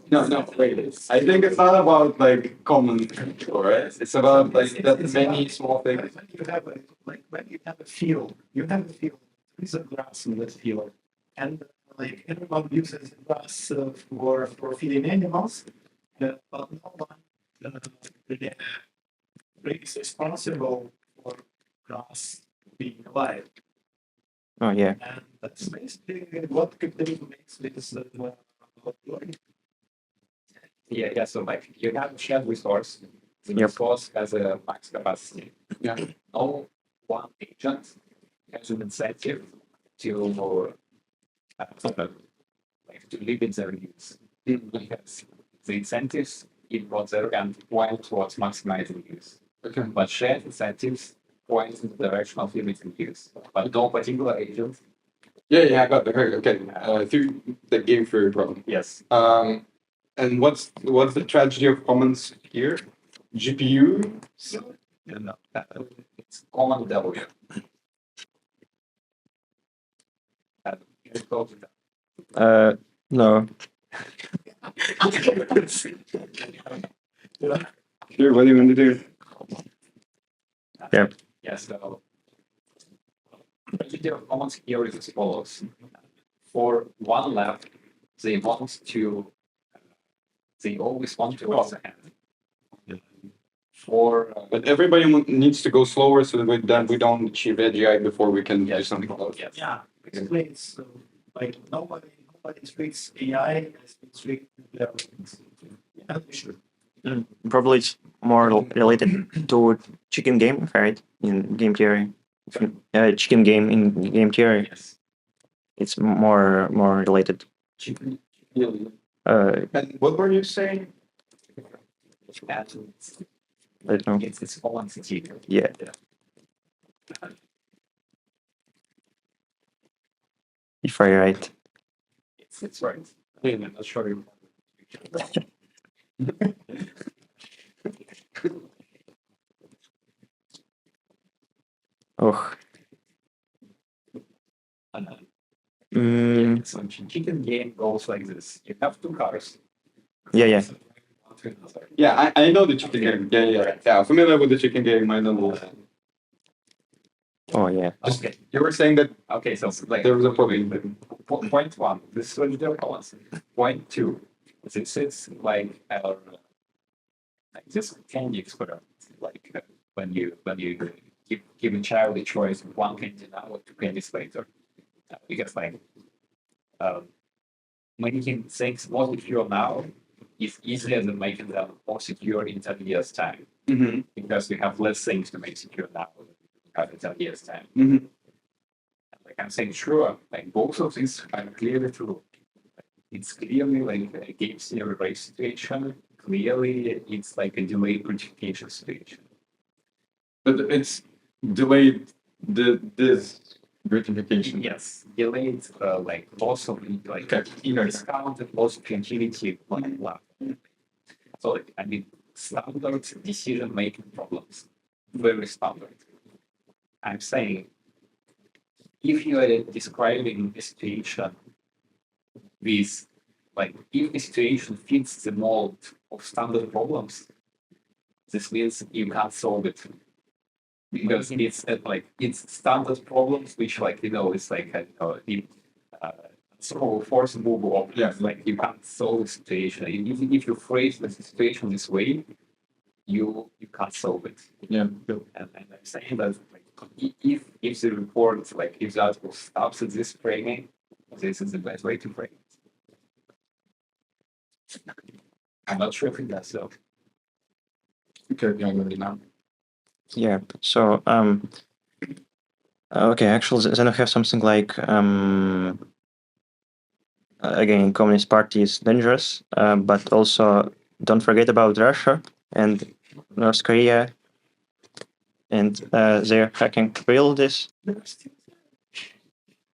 No, wait. I think it's not about like common people, right? It's about like that many small things. when you have a when you have a field, there is a grass in this field, and like everyone uses grass for feeding animals, but no one really is responsible for grass being alive. oh yeah, And that's basically what capitalism makes this Yeah. So like you have a shared resource. The Yep. resource has a max capacity. Yeah. No one agent has an incentive to like to limit their use. Because the incentives involve their and point towards maximizing use. Okay. But shared incentives point in the direction of limiting use. But no particular agent. Yeah, I got it. Okay. Through the game theory problem. Yes. And what's the tragedy of commons here? GPU? No, it's common W. It's called no. Sure, what do you want to do? yeah, Yes, so the performance here is as follows. For one lab, they want to, they always want to cross ahead. For But everybody needs to go slower so that then we don't achieve AGI before we can do something about it. yes, Yeah, basically, it's like nobody treats AI as we treat their yeah, they should. Probably it's more related to chicken game, right? In game theory, chicken game in game theory, yes. it's more related. Chicken, And what were you saying? it's, I don't know. it's all entity. Yeah. If I'm right. It's right. I'm not sure. Oh. So chicken game goes like this. You have two cars. Yeah. One to another. Yeah, I know the chicken game. Yeah. Familiar with the chicken game. I know. Oh yeah. Okay. You were saying that Okay, so like there was a problem. point one, this is the balance. Point two, this is like our like this candy experiment. Like when you give a child a choice of one candy now or two candies later, because like making things more secure now is easier than making them more secure in 10 years time, Mm-hmm. because we have less things to make secure now than we have in 10 years time. Mm-hmm. Like I'm saying, sure, like both of these are clearly true. It's clearly like a game theory race situation. Clearly, it's like a delayed gratification situation. But it's delayed this gratification. Yes, delayed like loss of like discounted loss of creativity, blah. So like, I mean, standard decision making problems, very standard. I'm saying, if you are describing a situation with like if the situation fits the mold of standard problems, this means you can't solve it because it's like it's standard problems which like it's like so force move of like you can't solve the situation. If you phrase the situation this way, you can't solve it. Yeah. And I'm saying that like if the report like if the article stops at this framing, this is the best way to frame it. I'm not sure if it does so. Okay, yeah, I got it now. Yeah. So okay, actually then I have something like again, Communist Party is dangerous, but also don't forget about Russia and North Korea and their hacking capabilities.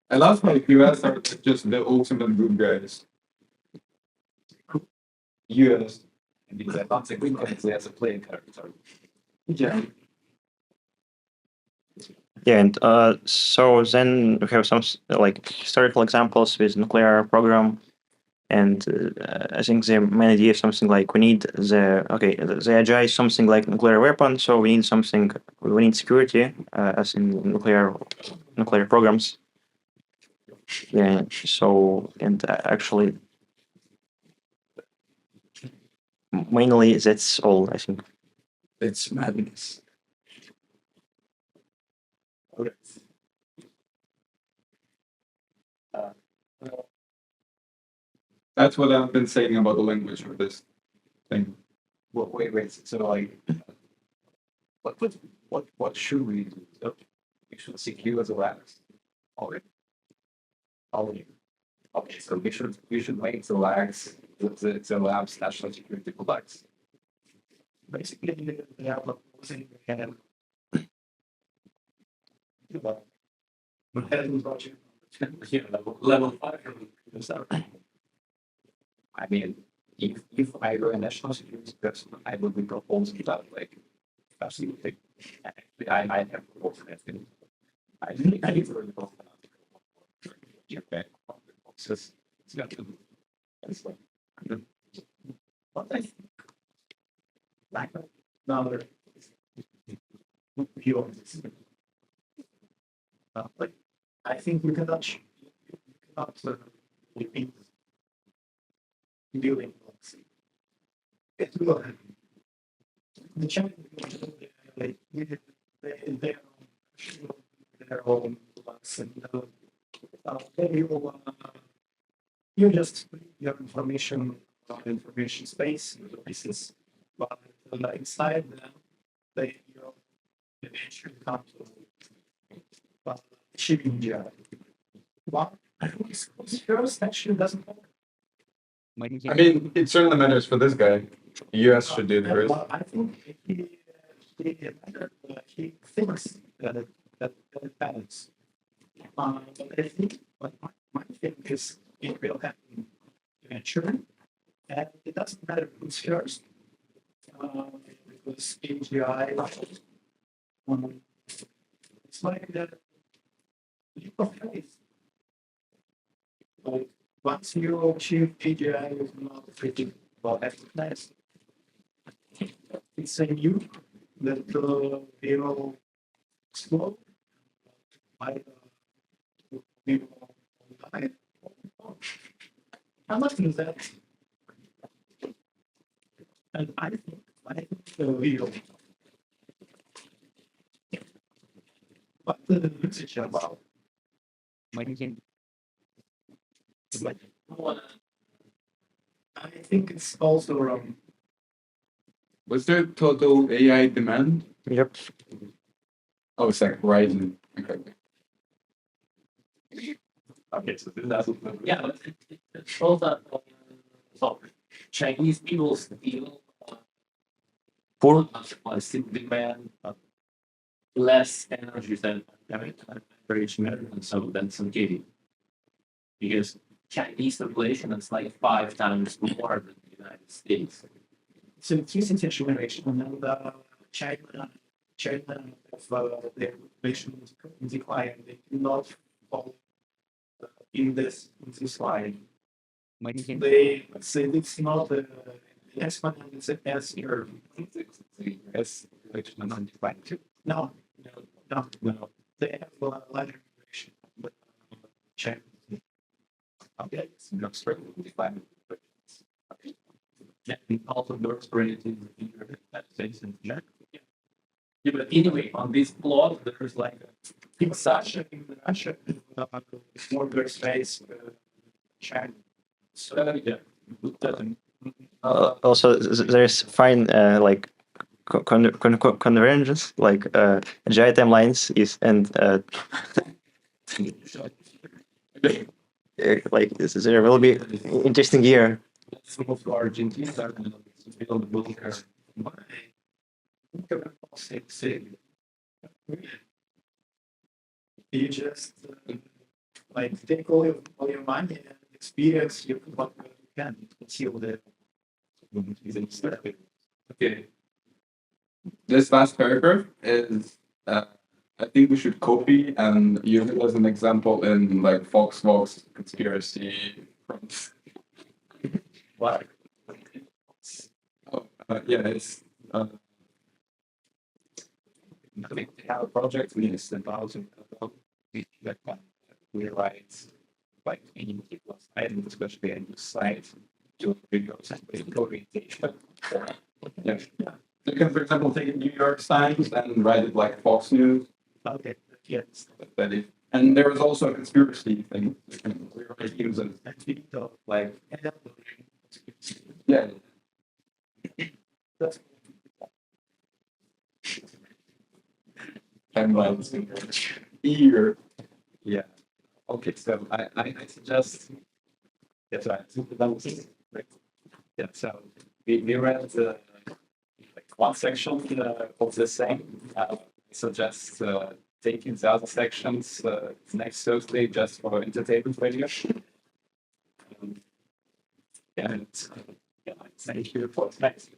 I love how US are just the ultimate good guys. US. Because I don't think we can play as a playing character. Yeah. Yeah, and so then we have some like historical examples with nuclear program, and I think the main idea is something like we need the AGI is something like nuclear weapon, so we need security as in nuclear programs. Yeah, so and actually mainly that's all I think. It's madness. Okay. That's what I've been saying about the language for this thing. Well, wait. So like, what should we do? So, we should secure the labs. Okay. Okay. So we should make the labs the labs national security products. Basically, they are proposing and project. Yeah, level 5. I mean, if I were a national security person, I would be proposing that like absolutely. I have proposed that thing. I think I need to read an article. Japan. It's got to be. It's like, what I think. Like, Now, Like, I think you cannot repeat building blocks. It will happen. The challenge like their own blocks, and then you just put your information space in the pieces, but inside them, they eventually come to shipping jar. Well, I think first actually doesn't matter. I mean, it certainly matters for this guy. The US should do the first. Well, I think he thinks that it matters. But I think what my thing is it will happen eventually, and it doesn't matter who's first. Because AGI, it's like that leap of faith. Like once you achieve AGI, is not pretty well nice. It's a new that will explode by people online. I'm not in that. And I think the real. What the usage about? I think it's also wrong. Was there total AI demand? Yep. Oh, it's like rising. Okay. Okay, so that's yeah, but it shows that so Chinese people still Poor. still demand less energy than average Americans, so than some Katie. Because Chinese population is like 5 times more than the United States. So it's recent situation, and China of their population decline. They do not fall in this line. They say it's not the exponent, it's an S curve. Yes, which is not defined too. No. They have a larger population, but China. Okay, it's not straight defined. Yeah, and also the experience in the United States and China. Yeah, but anyway, on this plot, there's like a Sasha in Russia, more space, China. so yeah, it doesn't. Also, there's fine like convergence, like AGI timelines is and like there will be interesting year. Some of Argentina are going to build a bunker. You just like take all your money and experience you what you can until the Okay. This last paragraph is, I think we should copy and use it as an example in like Volkswagen's conspiracy fronts. Why? Oh, yeah, it's. I think they have a project we just about that we write like any plus items, especially a new site to videos and basic orientation. Yeah. You can, for example, take New York Times and write it like Fox News. okay, yes, And there was also a conspiracy thing. We were using Like yeah. that's Timelines. Ear. yeah. Okay, so I suggest yes, yeah, so we read like one section of the same. So just taking the other sections next Thursday just for entertainment value. And yeah, thank you for next.